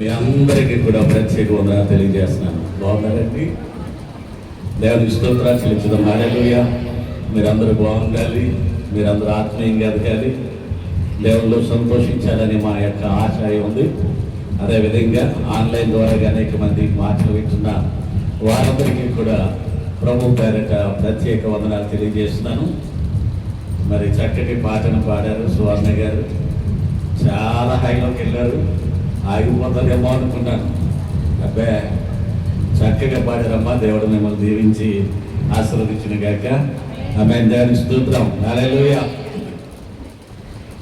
మీ అందరికీ కూడా ప్రత్యేక వందనాలు తెలియజేస్తున్నాను. బాగున్నారండి? దేవునికి స్తోత్రాలు చెల్లించుదాం. హల్లెలూయా. మీరందరూ బాగుండాలి, మీరందరూ ఆత్మీయంగా ఎదగాలి, దేవుళ్ళు సంతోషించాలని మా యొక్క ఆశ ఉంది. అదేవిధంగా ఆన్లైన్ ద్వారా అనేక మంది మాటలు వింటున్న వారందరికీ కూడా ప్రభు పేరట ప్రత్యేక వందనాలు తెలియజేస్తున్నాను. మరి చక్కటి పాటను పాడారు సువర్ణ గారు, చాలా హైలోకి వెళ్ళారు. ఆగిపోతారేమో అనుకున్నాను. అబ్బే, చక్కగా పాడారమ్మా. దేవుడు మిమ్మల్ని దీవించి ఆశీర్వదించిన గాక. ఆమేన్. దేవునికి స్తోత్రం. హల్లెలూయా.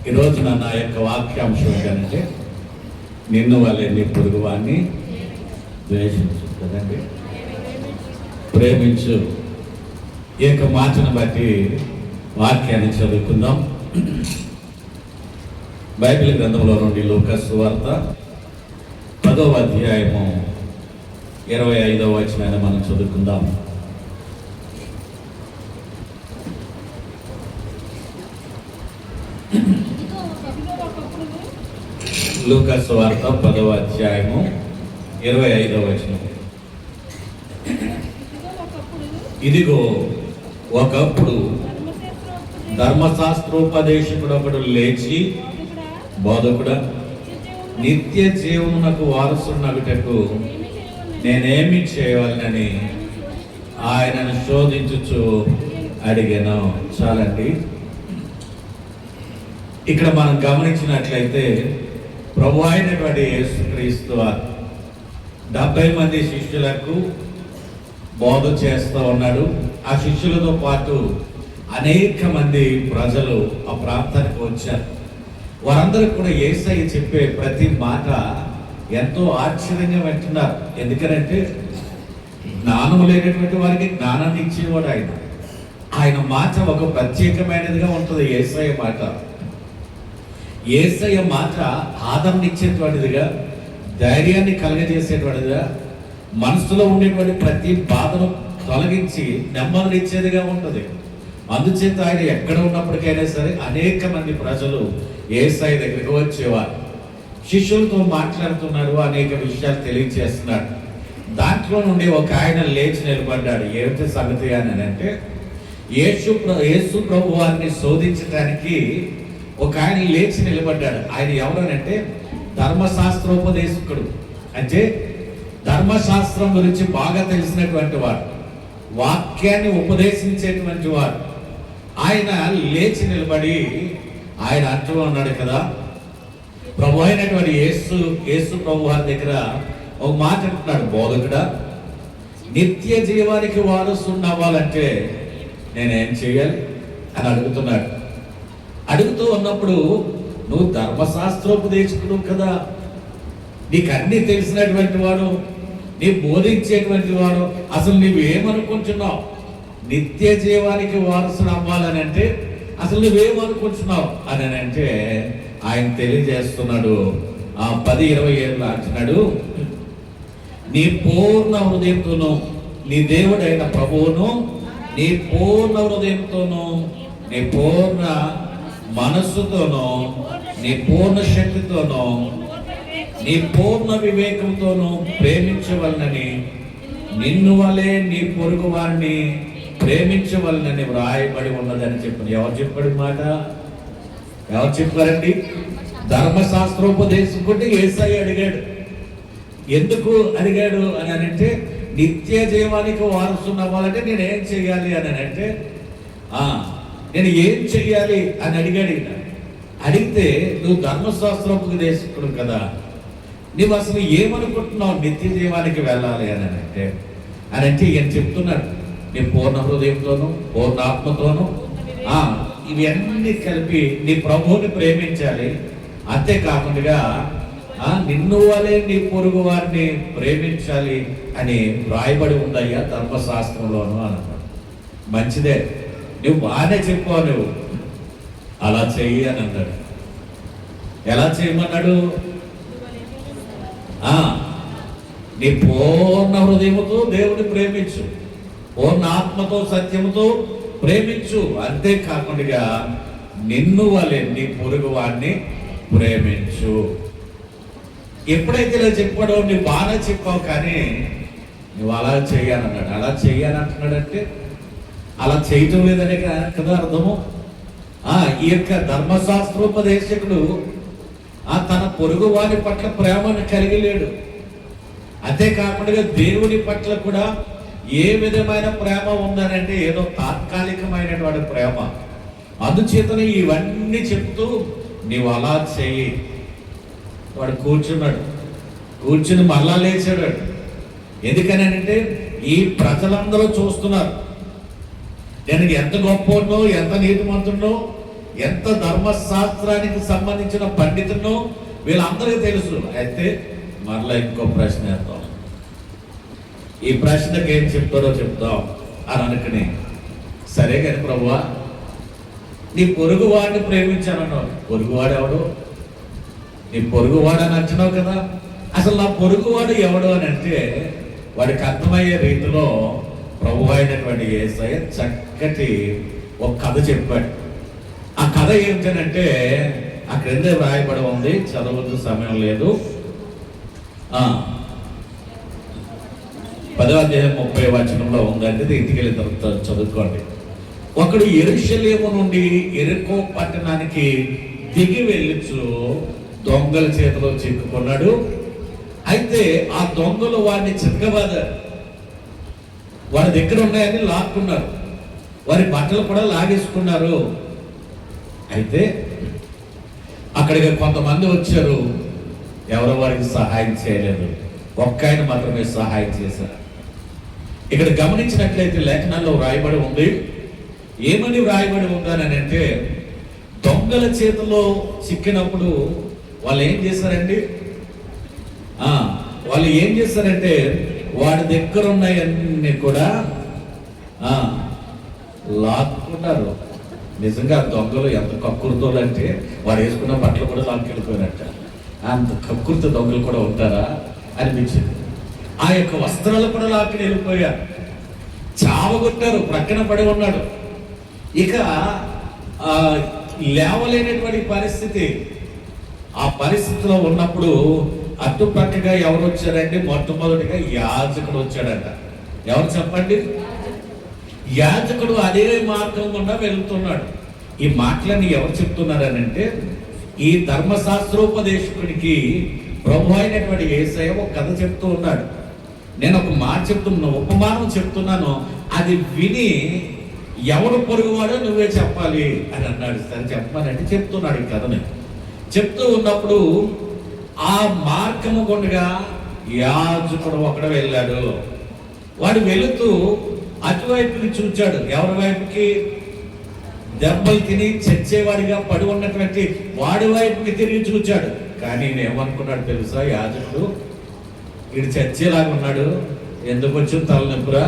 ఈరోజు నా యొక్క వాక్యాంశం ఏంటంటే, నిన్ను వలె నీ పొరుగువాన్ని ద్వేషించు, కదండి, ప్రేమించు. ఈ యొక్క మాటను బట్టి వాక్యాన్ని చదువుకుందాం. బైబిల్ గ్రంథంలో నుండి లూకా సువార్త 10వ అధ్యాయము 25వ వచనాన్ని మనం చదువుకుందాం. లూకా సువార్త 10వ అధ్యాయము 25వ వచనం. ఇదిగో ఒకప్పుడు ధర్మశాస్త్రోపదేశకుడు ఒకడు లేచి, బోధకుడా, నిత్య జీవమునకు వారసునగుటకు నేనేమి చేయవాలని ఆయనను శోధించుచు అడిగాను. చాలండి. ఇక్కడ మనం గమనించినట్లయితే ప్రభు అయినటువంటి యేసుక్రీస్తు 70 మంది శిష్యులకు బోధ చేస్తూ ఉన్నాడు. ఆ శిష్యులతో పాటు అనేక మంది ప్రజలు ఆ ప్రాంతానికి వచ్చారు. వారందరూ కూడా యేసయ్య చెప్పే ప్రతి మాట ఎంతో ఆశ్చర్యంగా వింటున్నారు. ఎందుకనంటే జ్ఞానం లేనటువంటి వారికి జ్ఞానాన్ని ఇచ్చేవాడు ఆయన. ఆయన మాట ఒక ప్రత్యేకమైనదిగా ఉంటుంది. యేసయ్య మాట, యేసయ్య మాట ఆదరణ ఇచ్చేటువంటిదిగా, ధైర్యాన్ని కలగజేసేటువంటిదిగా, మనసులో ఉండేటువంటి ప్రతి బాధను తొలగించి నెమ్మదినిచ్చేదిగా ఉంటుంది. అందుచేత ఆయన ఎక్కడ ఉన్నప్పటికైనా సరే అనేక మంది ప్రజలు యేసయ్య దగ్గరికి వచ్చేవారు. శిష్యులతో మాట్లాడుతున్నారు, అనేక విషయాలు తెలియజేస్తున్నాడు. దాంట్లో నుండి ఒక ఆయన లేచి నిలబడ్డాడు. ఏమిటి సంగతి అని అంటే, యేసు ప్రభు వారిని శోధించడానికి ఒక ఆయన లేచి నిలబడ్డాడు. ఆయన ఎవరనంటే ధర్మశాస్త్రోపదేశకుడు. అంటే ధర్మశాస్త్రం గురించి బాగా తెలిసినటువంటి వాడు, వాక్యాన్ని ఉపదేశించేటువంటి వాడు. ఆయన లేచి నిలబడి ఆయన అంటూ ఉన్నాడు కదా, ప్రభు అయినటువంటి యేసు ప్రభు వారి దగ్గర ఒక మాట అంటున్నాడు, బోధకుడా, నిత్య జీవానికి వారసుని అవ్వాలంటే నేనేం చేయాలి అని అడుగుతున్నాడు. అడుగుతూ ఉన్నప్పుడు, నువ్వు ధర్మశాస్త్రోపదేశకుడు కదా, నీకు అన్ని తెలిసినటువంటి వాడు, నీ బోధించేటువంటి వాడు, అసలు నువ్వేమనుకుంటున్నావు? నిత్య జీవానికి వారసుడు అవ్వాలని అంటే అసలు నువ్వేమనుకుంటున్నావు అని అంటే ఆయన తెలియజేస్తున్నాడు. 10:27 అంటున్నాడు, నీ పూర్ణ హృదయంతోనూ నీ దేవుడైన ప్రభువును నీ పూర్ణ హృదయంతోనూ నీ పూర్ణ మనస్సుతోనూ నీ పూర్ణ శక్తితోనూ నీ పూర్ణ వివేకంతోనూ ప్రేమించవలనని, నిన్ను వలె నీ పొరుగు వారిని ప్రేమించవలనని వ్రాయబడి ఉన్నదని చెప్పిన. ఎవరు చెప్పాడు మాట? ఎవరు చెప్పారండి? ధర్మశాస్త్రోపదేశకుడు యేసయ్య అడిగాడు. ఎందుకు అడిగాడు అని అంటే, నిత్య జీవానికి వారసుని అవ్వాలంటే నేనేం చెయ్యాలి అని అంటే, నేను ఏం చెయ్యాలి అని అడిగాడు. అడిగితే, నువ్వు ధర్మశాస్త్రోపదేశకుడు కదా, నువ్వు అసలు ఏమనుకుంటున్నావు నిత్య జీవానికి వెళ్ళాలి అని అంటే ఈయన చెప్తున్నాడు, నీ పూర్ణ హృదయంతోనూ పూర్ణ ఆత్మతోనూ ఇవన్నీ కలిపి నీ ప్రభువుని ప్రేమించాలి. అంతేకాకుండా నిన్ను వలె నీ పొరుగు వారిని ప్రేమించాలి అని వ్రాయబడి ఉందయ్యా ధర్మశాస్త్రంలోను అన్నాడు. మంచిదే, నువ్వు బాగానే చెప్పావు, నువ్వు అలా చెయ్యి అని అన్నాడు. ఎలా చేయమన్నాడు? నీ పూర్ణ హృదయముతో దేవుని ప్రేమించు, పూర్ణ ఆత్మతో సత్యముతో ప్రేమించు, అంతేకాకుండా నిన్ను వలె నీ పొరుగు వాడిని ప్రేమించు. ఎప్పుడైతే ఇలా చెప్పాడో నువ్వు బాగా చెప్పావు, కానీ నువ్వు అలా చెయ్యాలన్నాడు. అలా చెయ్యాలంటున్నాడంటే అలా చేయటం లేదనే కదా అర్థము. ఈ యొక్క ధర్మశాస్త్రోపదేశకుడు తన పొరుగు వారి పట్ల ప్రేమను కలిగి లేడు. అంతేకాకుండా దేవుని పట్ల కూడా ఏ విధమైన ప్రేమ ఉందనంటే ఏదో తాత్కాలికమైనటువంటి ప్రేమ. అందుచేతనే ఇవన్నీ చెప్తూ నీవు అలా చెయ్యి. వాడు కూర్చున్నాడు, కూర్చుని మళ్ళా లేచాడు. ఎందుకని అంటే ఈ ప్రజలందరూ చూస్తున్నారు నేను ఎంత గొప్పనో, ఎంత నీతిమంతునో, ఎంత ధర్మశాస్త్రానికి సంబంధించిన పండితునో వీళ్ళందరికీ తెలుసు. అయితే మరలా ఇంకో ప్రశ్న వేద్దాం, ఈ ప్రశ్నకి ఏం చెప్తారో చెప్తాం అని అనుకుని, సరే కానీ ప్రభువా నీ పొరుగువాడిని ప్రేమించానన్నావు. పొరుగువాడు ఎవడు? నీ పొరుగువాడు అని అంటున్నావు కదా. అసలు నా పొరుగువాడు ఎవడు అని అంటే వాడికి అర్థమయ్యే రీతిలో ప్రభు అయినటువంటి యేసయ్య చక్కటి ఒక కథ చెప్పాడు. ఆ కథ ఏంటంటే అక్కడ ఎందుకు రాయబడి ఉంది, చదవద్దు సమయం లేదు. 10వ అధ్యాయం 30వ వచనంలో ఉందంటే ఇంటికి వెళ్ళిన తర్వాత చదువుకోండి. ఒకడు యెరూషలేము నుండి యెరికో పట్టణానికి దిగి వెళ్ళొచ్చు దొంగల చేతిలో చిక్కుకున్నాడు. అయితే ఆ దొంగలు వాడిని చితకబాదారు, వాడి దగ్గర ఉన్నాయని లాక్కున్నారు, వారి బట్టలు కూడా లాగేసుకున్నారు. అయితే అక్కడికి కొంతమంది వచ్చారు, ఎవరో వారికి సహాయం చేయలేదు, ఒక్క ఆయన మాత్రమే సహాయం చేశారు. ఇక్కడ గమనించినట్లయితే లేఖనాల్లో వ్రాయబడి ఉంది, ఏమని వ్రాయబడి ఉందని అంటే దొంగల చేతిలో చిక్కినప్పుడు వాళ్ళు ఏం చేశారండి, వాళ్ళు ఏం చేశారంటే వాడి దగ్గర ఉన్నాయన్నీ కూడా లాక్కున్నారు. నిజంగా దొంగలు ఎంత కక్కుర్తోలు అంటే వాడు వేసుకున్న బట్టలు కూడా లాక్కెళ్ళిపోయినట్ట. అంత కక్కుర్తి దొంగలు కూడా ఉంటారా అనిపించింది. ఆ యొక్క వస్త్రాలు కూడా లాక్కి వెళ్ళిపోయారు, చావగొట్టారు, ప్రక్కన పడి ఉన్నాడు. ఇక లేవలేనటువంటి పరిస్థితి. ఆ పరిస్థితిలో ఉన్నప్పుడు అటుపక్కగా ఎవరు వచ్చారంటే మొట్టమొదటిగా యాజకుడు వచ్చాడట. ఎవరు చెప్పండి? యాజకుడు అదే మార్గం గుండా వెళ్తున్నాడు. ఈ మాటలన్నీ ఎవరు చెప్తున్నారనంటే ఈ ధర్మశాస్త్రోపదేశకుడికి ప్రభు అయినటువంటి యేసయ్య ఒక కథ చెప్తూ ఉన్నాడు. నేను ఒక మాట చెప్తున్నా, ఉపమానం చెప్తున్నాను, అది విని ఎవడు పొరుగువాడో నువ్వే చెప్పాలి అని అన్నాడు. సరే చెప్పాలంటే చెప్తున్నాడు ఈ కథని. చెప్తూ ఉన్నప్పుడు ఆ మార్గము గుండగా యాజకుడు ఒకడు వెళ్ళాడు. వాడు వెళుతూ అటువైపుకి చూచాడు. ఎవరి వైపుకి? దెబ్బలు తిని చచ్చేవాడిగా పడి ఉన్నటువంటి వాడి వైపుకి తిరిగి చూచాడు. కానీ నేనేమనుకున్నాడు తెలుసా? యాజకుడు వీడు చచ్చేలాగా ఉన్నాడు, ఎందుకు వచ్చిన తలనొప్పురా,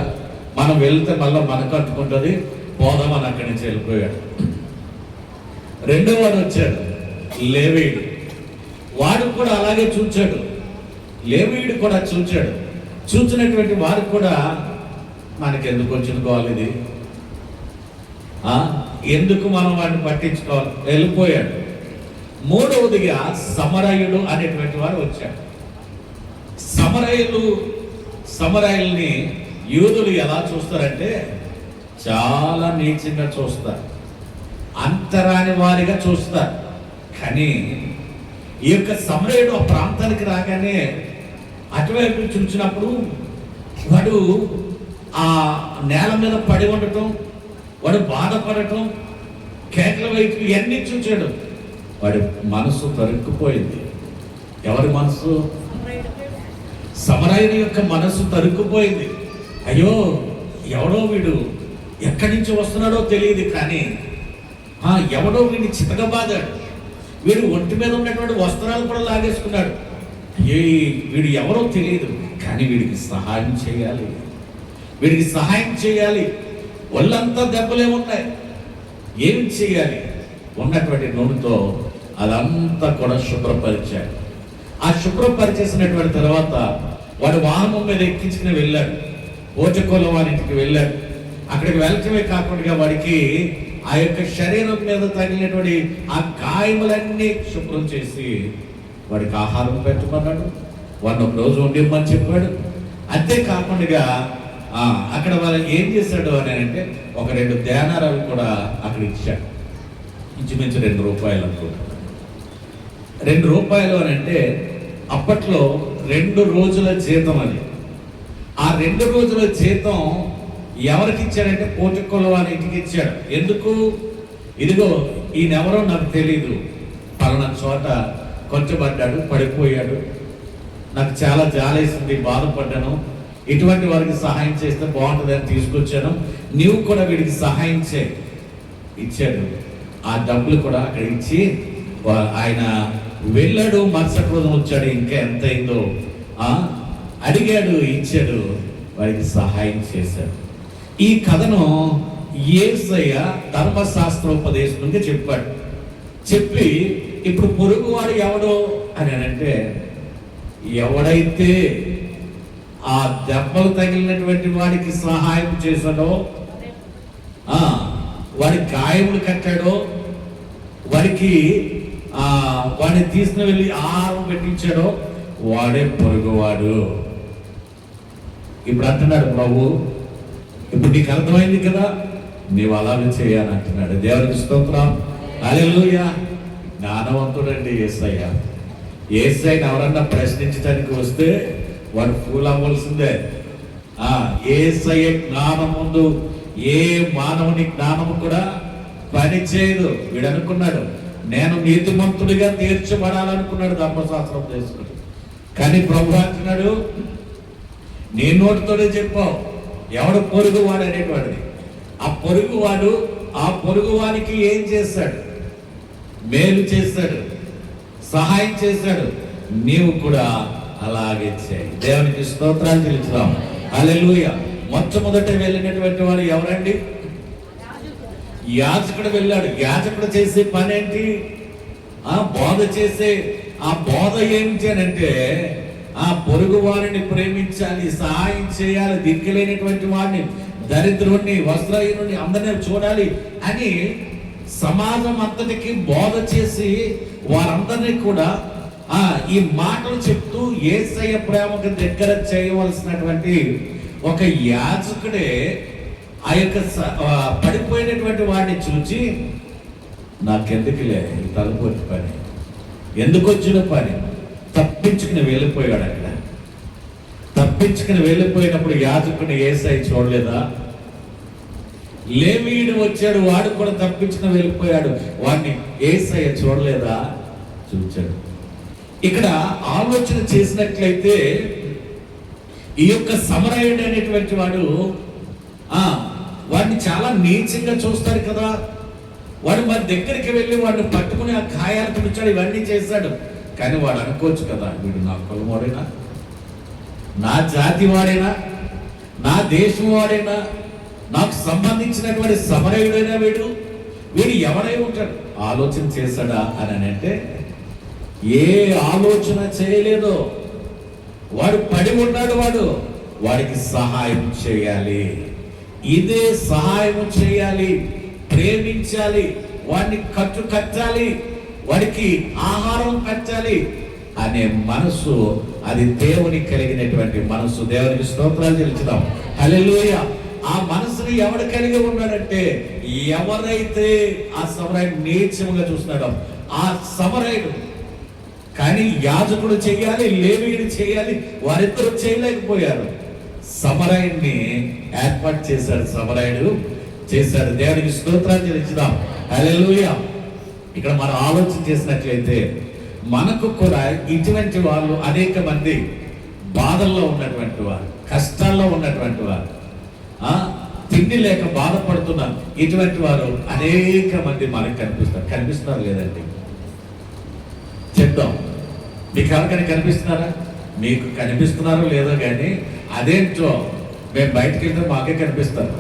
మనం వెళ్తే మళ్ళీ మనకు అంటుకుంటుంది, పోదామని అక్కడి నుంచి వెళ్ళిపోయాడు. రెండో వాడు వచ్చాడు, లేవీయుడు. వాడు కూడా అలాగే చూచాడు. లేవీయుడు కూడా చూచాడు. చూచినటువంటి వాడు కూడా మనకి ఎందుకు వచ్చింది ఇది, ఎందుకు మనం వాడిని పట్టించుకోవాలి, వెళ్ళిపోయాడు. మూడవదిగా సమరయుడు అనేటువంటి వాడు వచ్చాడు. సమరయుల్ని యూదులు ఎలా చూస్తారంటే చాలా నీచంగా చూస్తారు, అంతరాని వారిగా చూస్తారు. కానీ ఈ యొక్క సమరయుడు ఆ ప్రాంతానికి రాగానే అటువైపు చూసినప్పుడు వాడు ఆ నేల మీద పడి ఉండటం, వాడు బాధపడటం, కేకల వైపు ఇవన్నీ చూచాడు. వాడి మనసు తరుక్కుపోయింది. ఎవరి మనసు? సమరయుని యొక్క మనసు తరుక్కుపోయింది. అయ్యో ఎవడో వీడు ఎక్కడి నుంచి వస్తున్నాడో తెలియదు, కానీ ఎవడో వీడిని చితకబాదాడు, వీడు ఒంటి మీద ఉన్నటువంటి వస్త్రాలు కూడా లాగేసుకున్నాడు. వీడు ఎవరో తెలియదు, కానీ వీడికి సహాయం చేయాలి, వీడికి సహాయం చేయాలి. ఒళ్ళంతా దెబ్బలే ఉన్నాయి, ఏం చేయాలి? ఉన్నటువంటి నూనెతో అదంతా కూడా శుభ్రపరిచాడు. ఆ శుభ్రపరిచేసినటువంటి తర్వాత వాడు వాహనం మీద ఎక్కించుకుని వెళ్ళాడు, ఓచకోల వారింటికి వెళ్ళాడు. అక్కడికి వెళ్ళటమే కాకుండా వాడికి ఆ యొక్క శరీరం మీద తగిలినటువంటి ఆ గాయములన్నీ శుభ్రం చేసి వాడికి ఆహారం పెట్టమన్నాడు, వాడిని ఒక రోజు ఉండిమ్మని చెప్పాడు. అంతేకాకుండా అక్కడ వాళ్ళు ఏం చేశాడు అని అంటే ఒక 2 దేనారాలు కూడా అక్కడ ఇచ్చాడు. ఇంచుమించు 2 రూపాయలు అనుకుంటా. 2 రూపాయలు అని అంటే అప్పట్లో 2 రోజుల జీతం అది. ఆ 2 రోజుల జీతం ఎవరికి ఇచ్చాడంటే పోటుకొల వారి ఇంటికి ఇచ్చాడు. ఎందుకు? ఇదిగో ఈయనెవరో నాకు తెలీదు, పలానా చోట కొంచెపడ్డాడు, పడిపోయాడు, నాకు చాలా జాలేసింది, బాధపడ్డాను, ఇటువంటి వారికి సహాయం చేస్తే బాగుంటుందని తీసుకొచ్చాను, నీవు కూడా వీడికి సహాయం చేయి ఇచ్చాడు. ఆ డబ్బులు కూడా అక్కడ ఇచ్చి ఆయన వెళ్ళాడు. మరుసటి రోజు వచ్చాడు, ఇంకా ఎంత అయిందో అడిగాడు, ఇచ్చాడు, వారికి సహాయం చేశాడు. ఈ కథను యేసయ్య ధర్మశాస్త్రోపదేశంగా చెప్పాడు. చెప్పి ఇప్పుడు పొరుగువాడు ఎవడో అని అంటే ఎవడైతే ఆ దెబ్బలు తగిలినటువంటి వాడికి సహాయం చేశాడో, వాడి గాయములు కట్టాడో, వాడికి వాడిని తీసుకుని వెళ్ళి ఆహారం పెట్టించాడో వాడే పొరుగువాడు. ఇప్పుడు అంటున్నాడు ప్రభు, ఇప్పుడు నీకు అర్థమైంది కదా, నీవు అలాగే చేయాలని అంటున్నాడు. దేవునికి స్తోత్రం, హల్లెలూయా. జ్ఞానవంతుడండి యేసయ్య. యేసయ్యని ఎవరన్నా ప్రశ్నించడానికి వస్తే వాడు ఫూల్ అవ్వాల్సిందే. యేసయ్య జ్ఞానం ముందు ఏ మానవుని జ్ఞానము కూడా పని చేయదు. వీడు అనుకున్నాడు నేను నీతిమంతుడిగా తీర్చబడాలనుకున్నాడు ధర్మశాస్త్రం చేసుకుని. కానీ ప్రభు అంటున్నాడు నీ నోటితోనే చెప్పావు ఎవడు పొరుగువాడు అనేటువంటిది. ఆ పొరుగువానికి ఏం చేశాడు? మేలు చేశాడు, సహాయం చేశాడు. నీవు కూడా అలాగే చేయి. దేవునికి స్తోత్రాలు చెల్లించుదాం. హల్లెలూయా. మొట్టమొదట వెళ్ళినటువంటి వాడు ఎవరండి? యాజకుడు వెళ్ళాడు. యాజకుడు చేసే పని ఏంటి? బోధ చేసే ఆ బోధ ఏంటి అని అంటే ఆ పొరుగు వారిని ప్రేమించాలి, సహాయం చేయాలి, దిక్కులేనటువంటి వాడిని, దరిద్రుడిని, వస్త్రహీనుడిని అందరినీ చూడాలి అని సమాజం అంతటికి బోధ చేసి వారందరినీ కూడా ఈ మాటలు చెప్తూ యేసయ్య ప్రేమకు దగ్గర చేయవలసినటువంటి ఒక యాజకుడే ఆ యొక్క పడిపోయినటువంటి వాడిని చూచి నాకెందుకులే తలుపు పని, ఎందుకు వచ్చిన పని, తప్పించుకుని వెళ్ళిపోయాడు. అక్కడ తప్పించుకుని వెళ్ళిపోయినప్పుడు యాజకుని యేసయ్య చూడలేదా? లేవీయుడు వచ్చాడు, వాడు కూడా తప్పించుకుని వెళ్ళిపోయాడు, వాడిని యేసయ్య చూడలేదా? చూచాడు. ఇక్కడ ఆలోచన చేసినట్లయితే ఈ యొక్క సమరయుడు అనేటువంటి వాడు వాడిని చాలా నీచంగా చూస్తారు కదా. వాడు మన దగ్గరికి వెళ్ళి వాడిని పట్టుకుని ఆ గాయాలు తుడిచాడు, ఇవన్నీ చేశాడు. కానీ వాడు అనుకోవచ్చు కదా, వీడు నా కులం వాడైనా, నా జాతి వాడైనా, నా దేశం వాడైనా, నాకు సంబంధించినటువంటి సమరయుడైనా వీడు ఎవడై ఉంటాడు? ఆలోచన చేశాడా అని అంటే ఏ ఆలోచన చేయలేదు. వాడు పడి ఉన్నాడు, వాడికి సహాయం చేయాలి, ఇదే సహాయం చేయాలి, ప్రేమించాలి, వాడిని కట్టాలి, వాడికి ఆహారం పెట్టాలి అనే మనసు, అది దేవునికి కలిగినటువంటి మనసు. దేవునికి స్తోత్రాలు చెల్లించుదాం. హల్లెలూయా. ఆ మనసుని ఎవడు కలిగి ఉన్నాడంటే ఎవరైతే ఆ సమరయుడు నీచంగా చూస్తున్నాడో ఆ సమరయుడు. కానీ యాజకుడు చేయాలి, లేవీయుడు చేయాలి, వారిద్దరూ చేయలేకపోయారు. సమరయుడిని ఏర్పాటు చేశాడు, సమరయుడు చేశాడు. దేవునికి స్తోత్రాలు చెల్లించుదాం. హల్లెలూయా. ఇక్కడ మనం ఆలోచన చేసినట్లయితే మనకు కూడా ఇటువంటి వాళ్ళు అనేక మంది బాధల్లో ఉన్నటువంటి వారు, కష్టాల్లో ఉన్నటువంటి వారు, తిండి లేక బాధపడుతున్నారు, ఇటువంటి వారు అనేక మంది మనకు కనిపిస్తున్నారు లేదండి? చెప్తాం, మీకు ఎవరికైనా కనిపిస్తున్నారా? మీకు కనిపిస్తున్నారో లేదో కానీ అదేంటో మేము బయటకు వెళ్తే మాకే కనిపిస్తారు.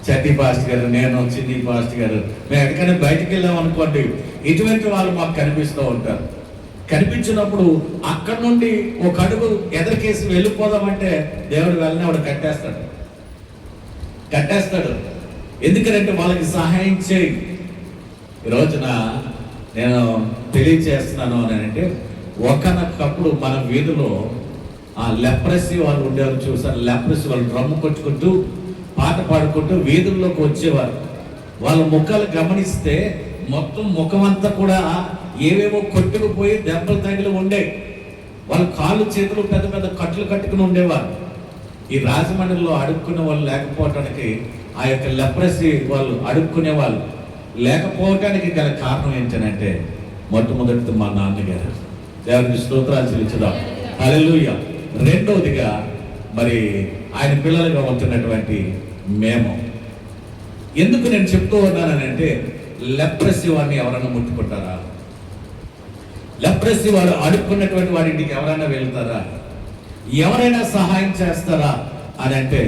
చట్టి పాస్ట్ గారు, నేను, చిన్ని పాస్ట్ గారు, మేము ఎక్కడికైనా బయటకు వెళ్ళాం అనుకోండి, ఇటువంటి వాళ్ళు మాకు కనిపిస్తూ ఉంటారు. కనిపించినప్పుడు అక్కడి నుండి ఒక అడుగు ఎదరికేసి వెళ్ళిపోదామంటే దేవుడు వెళ్ళని వాడు కట్టేస్తాడు. ఎందుకంటే వాళ్ళకి సహాయం చేయి. ఈ రోజున నేను తెలియజేస్తున్నాను అని అంటే, ఒకనొకప్పుడు మన వీధిలో ఆ లెప్రసీ వాళ్ళు ఉండేవారు చూసారు. లెప్రసీ వాళ్ళు డ్రమ్ము కొట్టుకుంటూ పాట పాడుకుంటూ వీధుల్లోకి వచ్చేవారు. వాళ్ళ ముఖాలు గమనిస్తే మొత్తం ముఖం అంతా కూడా ఏవేవో కొట్టుకుపోయి దెబ్బలు తగిలి ఉండేవి. వాళ్ళ కాళ్ళు చేతులు పెద్ద పెద్ద కట్లు కట్టుకుని ఉండేవారు. ఈ రాజమండ్రిలో అడుక్కునే వాళ్ళు లేకపోవటానికి, ఆ యొక్క లెప్రసీ వాళ్ళు అడుక్కునే వాళ్ళు లేకపోవటానికి గల కారణం ఏంటంటే, మొట్టమొదటి మా నాన్నగారు. దేవునికి స్తోత్రాలు చెల్లించుదాం. హల్లెలూయా. రెండవదిగా మరి ఆయన పిల్లలుగా ఉంటున్నటువంటి మేము. ఎందుకు నేను చెప్తూ ఉన్నానంటే, లెప్రసీ వాడిని ఎవరైనా ముట్టుకుంటారా? లెప్రసీ వాడు అడుక్కున్నటువంటి వాడి ఇంటికి ఎవరైనా వెళ్తారా? ఎవరైనా సహాయం చేస్తారా అని అంటే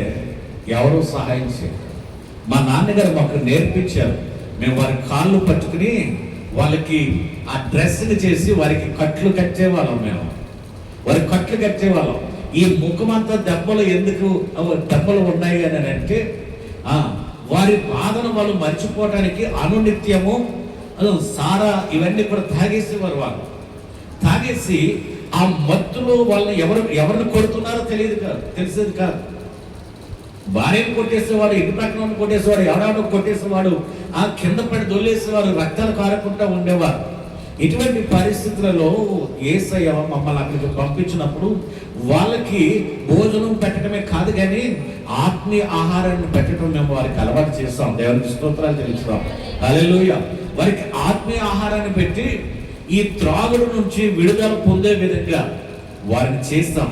ఎవరు సహాయం చేయరు. మా నాన్నగారు మాకు నేర్పించారు. మేము వారి కాళ్ళు పట్టుకుని వాళ్ళకి ఆ డ్రెస్ని చేసి వారికి కట్లు కట్టేవాళ్ళం. మేము వారికి కట్లు కట్టేవాళ్ళం. ఈ ముఖమంతా దెబ్బలు ఎందుకు దెబ్బలు ఉన్నాయి అని అంటే, వారి బాధను వాళ్ళు మర్చిపోవటానికి అనునిత్యము సారా ఇవన్నీ కూడా తాగేసేవారు. వాళ్ళు తాగేసి ఆ మత్తులో వాళ్ళని ఎవరిని కొడుతున్నారో తెలిసేది కాదు. భార్యను కొట్టేసేవాడు, ఇంటి ప్రక్కన కొట్టేసేవాడు, ఎవరెవరో కొట్టేసేవాడు, ఆ కింద పడి దొల్లేసేవారు, రక్తాలు కారకుండా ఉండేవారు. ఇటువంటి పరిస్థితులలో యేసయ్య మమ్మల్ని అక్కడికి పంపించినప్పుడు వాళ్ళకి భోజనం పెట్టడమే కాదు కానీ ఆత్మీయ ఆహారాన్ని పెట్టడం మేము వారికి అలవాటు చేస్తాం. దేవునికి స్తోత్రాలు తెలుస్తాం. హల్లెలూయా. వారికి ఆత్మీయ ఆహారాన్ని పెట్టి ఈ త్రాగుడు నుంచి విడుదల పొందే విధంగా వారిని చేస్తాం.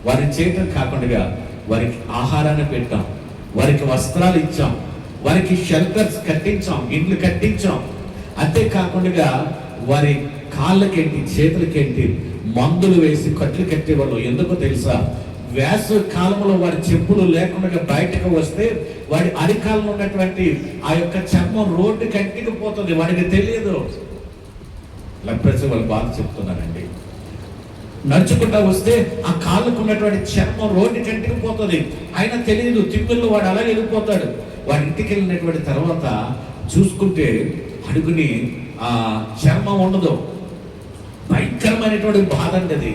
వారిని చేయటం కాకుండా వారికి ఆహారాన్ని పెట్టాం, వారికి వస్త్రాలు ఇచ్చాం, వారికి షెల్టర్స్ కట్టించాం, ఇండ్లు కట్టించాం. అంతేకాకుండా వారి కాళ్ళకేంటి చేతులకేంటి మందులు వేసి కట్లు కట్టేవాళ్ళు. ఎందుకో తెలుసా? వేసవి కాలంలో వారి చెప్పులు లేకుండా బయటకు వస్తే వాడి అరికాలంలో ఉన్నటువంటి ఆ యొక్క చర్మం రోడ్డు కంటికి పోతుంది. వాడికి తెలియదు. లెప్రసీ వాళ్ళు బాగా చెప్తున్నారండి. నడుచుకుంటా వస్తే ఆ కాళ్ళకు ఉన్నటువంటి చర్మం రోడ్డు కంటికి పోతుంది. అయినా తెలియదు. తిప్పుల్లో వాడు అలా వెళ్ళిపోతాడు. వాడి ఇంటికి వెళ్ళినటువంటి తర్వాత చూసుకుంటే అడుగుని ఆ చర్మం ఉండదు. భయంకరమైనటువంటి బాధ అండి. అది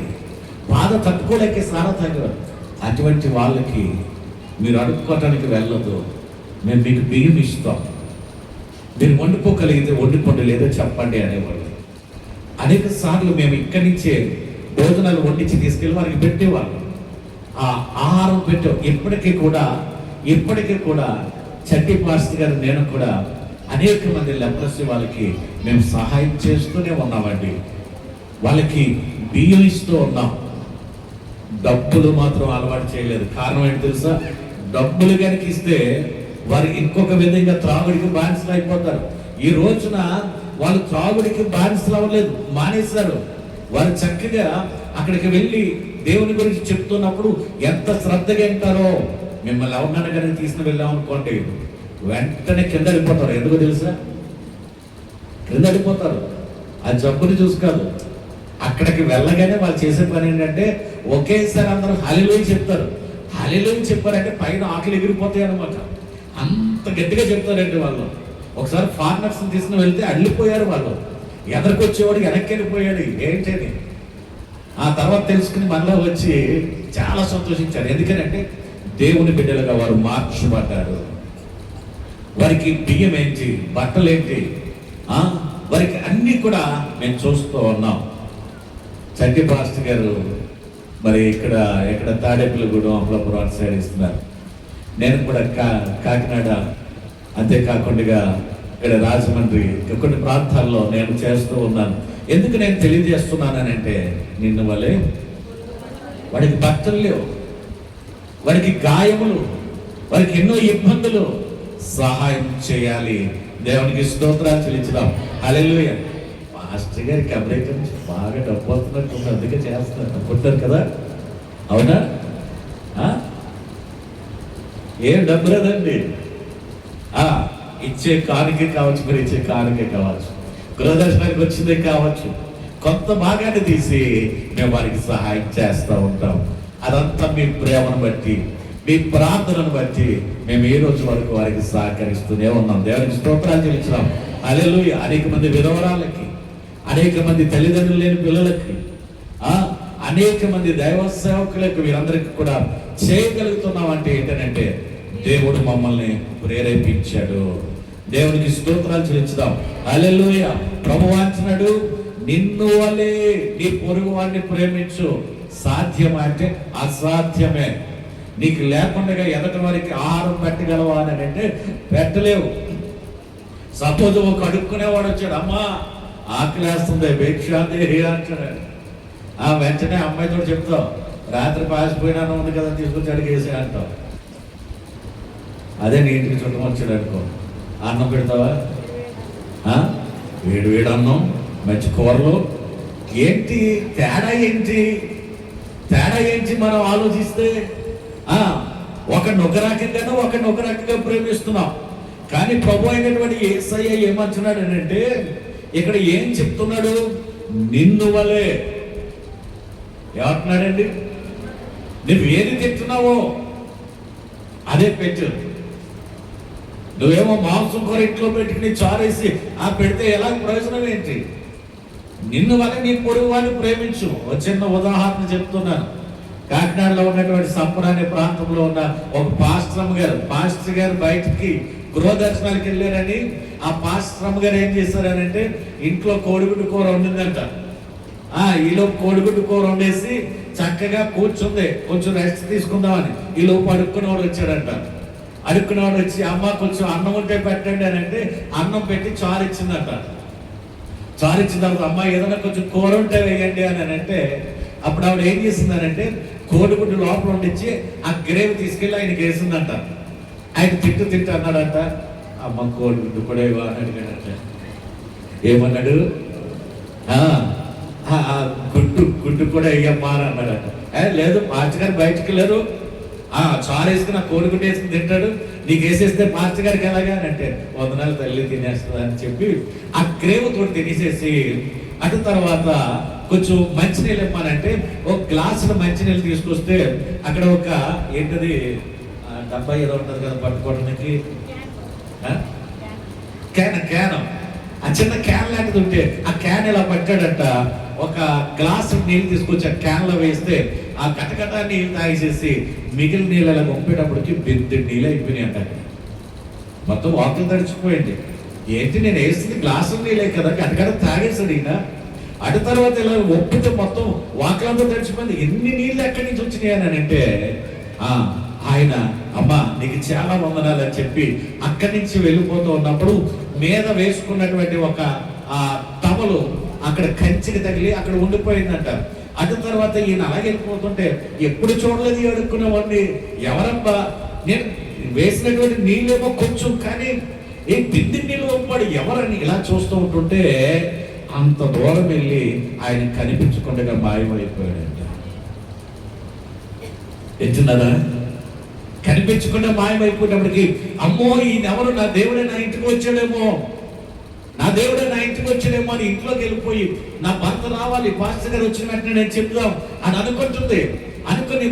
బాధ తట్టుకోలేక సారా తాగారు. అటువంటి వాళ్ళకి మీరు అడుక్కోవటానికి వెళ్ళదు. మేము మీకు బియ్యం ఇస్తాం, మీరు వండుకోగలిగితే వండుకోండి, లేదో చెప్పండి అనేవాళ్ళు. అనేక సార్లు మేము ఇక్కడి నుంచే భోజనాలు వండించి తీసుకెళ్ళి వారికి పెట్టేవాళ్ళం. ఆ ఆహారం పెట్టాం. ఇప్పటికీ కూడా చట్టి పాస్టర్ గారు, నేను కూడా అనేక మంది లెప్రసీ వాళ్ళకి మేము సహాయం చేస్తూనే ఉన్నామండి. వాళ్ళకి బియ్యం ఇస్తూ ఉన్నాం. డబ్బులు మాత్రం అలవాటు చేయలేదు. కారణం ఏంటి తెలుసా? డబ్బులు కనుక ఇస్తే వారు ఇంకొక విధంగా త్రాగుడికి బానిసలు అయిపోతారు. ఈ రోజున వాళ్ళు త్రాగుడికి బానిసలు అవ్వలేదు, మానేశారు. వారు చక్కగా అక్కడికి వెళ్ళి దేవుని గురించి చెప్తున్నప్పుడు ఎంత శ్రద్ధగా వింటారో. మిమ్మల్ని ఎవరినైనా కనుక తీసుకుని వెళ్ళామనుకోండి, వెంటనే కింద వెళ్ళిపోతారు. ఎందుకో తెలుసా? కింద వెళ్ళిపోతారు. ఆ జబ్బుని చూసి కాదు. అక్కడికి వెళ్ళగానే వాళ్ళు చేసే పని ఏంటంటే ఒకేసారి అందరూ హల్లెలూయా చెప్తారు. హల్లెలూయా చెప్పారంటే పైన ఆకలి ఎగిరిపోతాయి అనమాట. అంత గట్టిగా చెప్తారండి వాళ్ళు. ఒకసారి ఫారినర్స్ తీసుకుని వెళ్తే అల్లిపోయారు వాళ్ళు. ఎదరికి వచ్చేవాడు వెనక్కి వెళ్ళిపోయాడు. ఏంటని ఆ తర్వాత తెలుసుకుని మనలో వచ్చి చాలా సంతోషించారు. ఎందుకంటే దేవుని బిడ్డలుగా వారు మార్చబడ్డారు. వారికి బియ్యం ఏంటి, బట్టలు ఏంటి, వారికి అన్నీ కూడా మేము చూస్తూ ఉన్నాం. చట్టి పాస్టర్ గారు మరి ఇక్కడ తాడేపల్లిగూడెం, అమలాపురం అటు సైడ్ ఇస్తున్నారు. నేను కూడా కాకినాడ, అంతేకాకుండా ఇక్కడ రాజమండ్రి కొన్ని ప్రాంతాల్లో నేను చేస్తూ ఉన్నాను. ఎందుకు నేను తెలియజేస్తున్నానంటే, నిన్న వలే వాడికి బట్టలు లేవు, వాడికి గాయములు, వారికి ఎన్నో ఇబ్బందులు. సహాయం చేయాలి. దేవునికి స్తోత్రాలు చెల్లించుదాం. హల్లెలూయా. మాస్టర్ గారికి అమెరికా నుంచి బాగా డబ్బు వస్తున్నట్టు, అందుకే చేస్తున్నారు అనుకుంటారు కదా. అవునా? ఏం డబ్బు లేదండి. ఇచ్చే కానుకే కావచ్చు, మీరు ఇచ్చే కానుకే కావచ్చు, గృహదర్శనానికి వచ్చిందే కావచ్చు, కొంత భాగాన్ని తీసి మేము వారికి సహాయం చేస్తూ ఉంటాం. అదంతా మీ ప్రేమను బట్టి, మీ ప్రార్థనను బట్టి మేము ఈ రోజు వరకు వారికి సహకరిస్తూనే ఉన్నాం. దేవునికి స్తోత్రాలు చెల్లించున్నాం. హల్లెలూయా. అనేక మంది విధవరాలకి, అనేక మంది తల్లిదండ్రులు లేని పిల్లలకి, అనేక మంది దైవ సేవకులకు, వీరందరికీ కూడా చేయగలుగుతున్నాం అంటే ఏంటంటే దేవుడు మమ్మల్ని ప్రేరేపించాడు. దేవునికి స్తోత్రాలు చెల్లించుదాం. హల్లెలూయా. ప్రభువు అంటున్నాడు, నిన్ను వలే నీ పొరుగు వాడిని ప్రేమించు. సాధ్యమా అంటే అసాధ్యమే. నీకు లేకుండా ఎదటి వారికి ఆహారం పెట్టగలవా అని అంటే పెట్టలేవు. సపోజ్ ఒక అడుక్కునేవాడు వచ్చాడు, అమ్మా ఆకలేస్తుంది భిక్షాందేహి అంటాడు. వెంటనే అమ్మాయితో చెప్తావు, రాత్రి పాసిపోయినా ఉంది కదా తీసుకొచ్చి అడిగేసి అంటావు. అదే నీ ఇంటికి చుట్టం వచ్చాడు అనుకో, అన్నం పెడతావా? వేడి వేడి అన్నం, మంచి కూరలు. ఏంటి తేడా? తేడా ఏంటి మనం ఆలోచిస్తే? ఒకరిని ఒక రకంగానో ఒకరిని ఒక రకంగా ప్రేమిస్తున్నాం. కానీ ప్రభు అయినటువంటి యేసయ్య ఏమంటున్నాడు అంటే, ఇక్కడ ఏం చెప్తున్నాడు? నిన్ను వలే. ఏమంటున్నాడండి? నువ్వు ఏది తింటున్నావో అదే పెట్టు. నువ్వేమో మాంసం కూర ఇంట్లో పెట్టుకుని చారేసి పెడితే ఎలా ప్రయోజనం ఏంటి? నిన్ను వల్ల నీ పొరుగు వాడిని ప్రేమించు. ఒక చిన్న ఉదాహరణ చెప్తున్నాను. కాకినాడలో ఉన్నటువంటి సంపూర్ణ అనే ప్రాంతంలో ఉన్న ఒక పాస్టర్ గారు బయటికి గృహ దర్శనానికి వెళ్ళారని, ఆ పాస్టర్ గారు ఏం చేశారనంటే, ఇంట్లో కోడిగుడ్డు కూర వండిందంట. ఈలోపు కోడిగుడ్డు కూర వండేసి చక్కగా కూర్చుంది, కొంచెం రెస్ట్ తీసుకుందామని. ఈలోపు అడుక్కునేవాడు వచ్చాడంట. అడుక్కునేవాడు వచ్చి, అమ్మ కొంచెం అన్నం ఉంటే పెట్టండి అని అంటే అన్నం పెట్టి చారు ఇచ్చిందంట. చారు ఇచ్చిన తర్వాత, అమ్మ ఏదైనా కొంచెం కూర ఉంటే వేయండి అని అంటే, అప్పుడు ఆవిడ ఏం చేసిందనంటే కోడిగుడ్డు లోపల ఉండిచ్చి ఆ గ్రేవీ తీసుకెళ్ళి ఆయనకి వేసిందంట. ఆయన తింటూ అన్నాడంట, అమ్మ కోడిగుడ్డు కూడా ఇవ్వ అని అడిగాడంట. ఏమన్నాడు? గుడ్డు కూడా వేయమ్మా అని అన్నాడట. లేదు, మాస్టర్ గారు బయటకు వెళ్ళారు, చారు వేసుకుని కోడిగుడ్డు వేసుకుని తింటాడు, నీకు వేసేస్తే మాస్టర్ గారికి ఎలాగా అని అంటే, వందనాలు తల్లి తినేస్తుంది అని చెప్పి ఆ గ్రేవ్ తోటి తినేసేసి, అటు తర్వాత కొంచెం మంచినీళ్ళు ఇవ్వమానంటే ఒక గ్లాసులో మంచినీళ్ళు తీసుకొస్తే అక్కడ ఒక ఏంటది డబ్బా ఏదో ఉంటుంది కదా పట్టుకోవడానికి, క్యాన్, ఆ చిన్న క్యాన్ లాంటిది ఉంటే ఆ క్యాన్ ఇలా పట్టాడంట. ఒక గ్లాసు నీళ్ళు తీసుకొచ్చి ఆ క్యాన్లో వేస్తే ఆ కటకట నీళ్ళు తాగేసేసి మిగిలిన నీళ్ళు ఇలా పంపేటప్పటికి పెద్ద నీళ్ళు అయిపోయినాయి అంట. మొత్తం వాకిలు తడిచిపోయింది. ఏంటి, నేను వేస్తుంది గ్లాసు నీళ్ళే కదా, కటకట తాగేసాడు ఈయన. అటు తర్వాత ఇలా ఒప్పితే మొత్తం వాకిలంతా తడిచిపోయింది. ఎన్ని నీళ్ళు ఎక్కడి నుంచి వచ్చినాయి అని అంటే, ఆయన అమ్మ నీకు చాలా వందనాలు అని చెప్పి అక్కడి నుంచి వెళ్ళిపోతూ ఉన్నప్పుడు మీద వేసుకున్నటువంటి ఒక టవలు అక్కడ కంచికి తగిలి అక్కడ ఉండిపోయిందంట. అటు తర్వాత ఈయన అలాగే వెళ్ళిపోతుంటే, ఎప్పుడు చూడలేదు అడుక్కునేవాడిని, ఎవరబ్బా నేను వేసినటువంటి నీళ్ళేమో కొంచెం, కానీ బింది నీళ్ళు పంపాడు ఎవరని ఇలా చూస్తూ ఉంటుంటే అంత దూరం వెళ్ళి ఆయన కనిపించకుండా మాయమైపోయాడంట. ఎత్తున్నారా? కనిపించకుండా మాయమైపోయినప్పటికీ, అమ్మో ఈయనెవరు, నా దేవుడే నా ఇంటికి వచ్చాడేమో అని ఇంట్లోకి వెళ్ళిపోయి, నా భర్త రావాలి, పాస్టర్ గారు వచ్చిన వెంటనే నేను చెప్దాం అని అనుకుని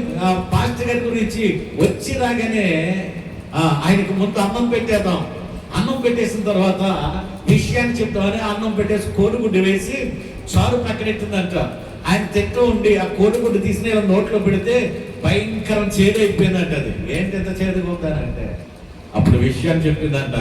పాస్టర్ గారి గురించి వచ్చి రాగానే ఆయనకు ముందు అన్నం పెట్టేద్దాం. అన్నం పెట్టేసిన తర్వాత విషయాన్ని చెప్తామని అన్నం పెట్టేసి కోడిగుడ్డు వేసి చారు పక్కనెట్టిందంట. ఆయన తింటూ ఉండి ఆ కోడిగుడ్డు తీసిన నోట్లో పెడితే భయంకరం చేదైపోయిందంట. అది ఏంటి ఎంత చేదుగా ఉందనంటే, అప్పుడు విషయాన్ని చెప్పిందంట,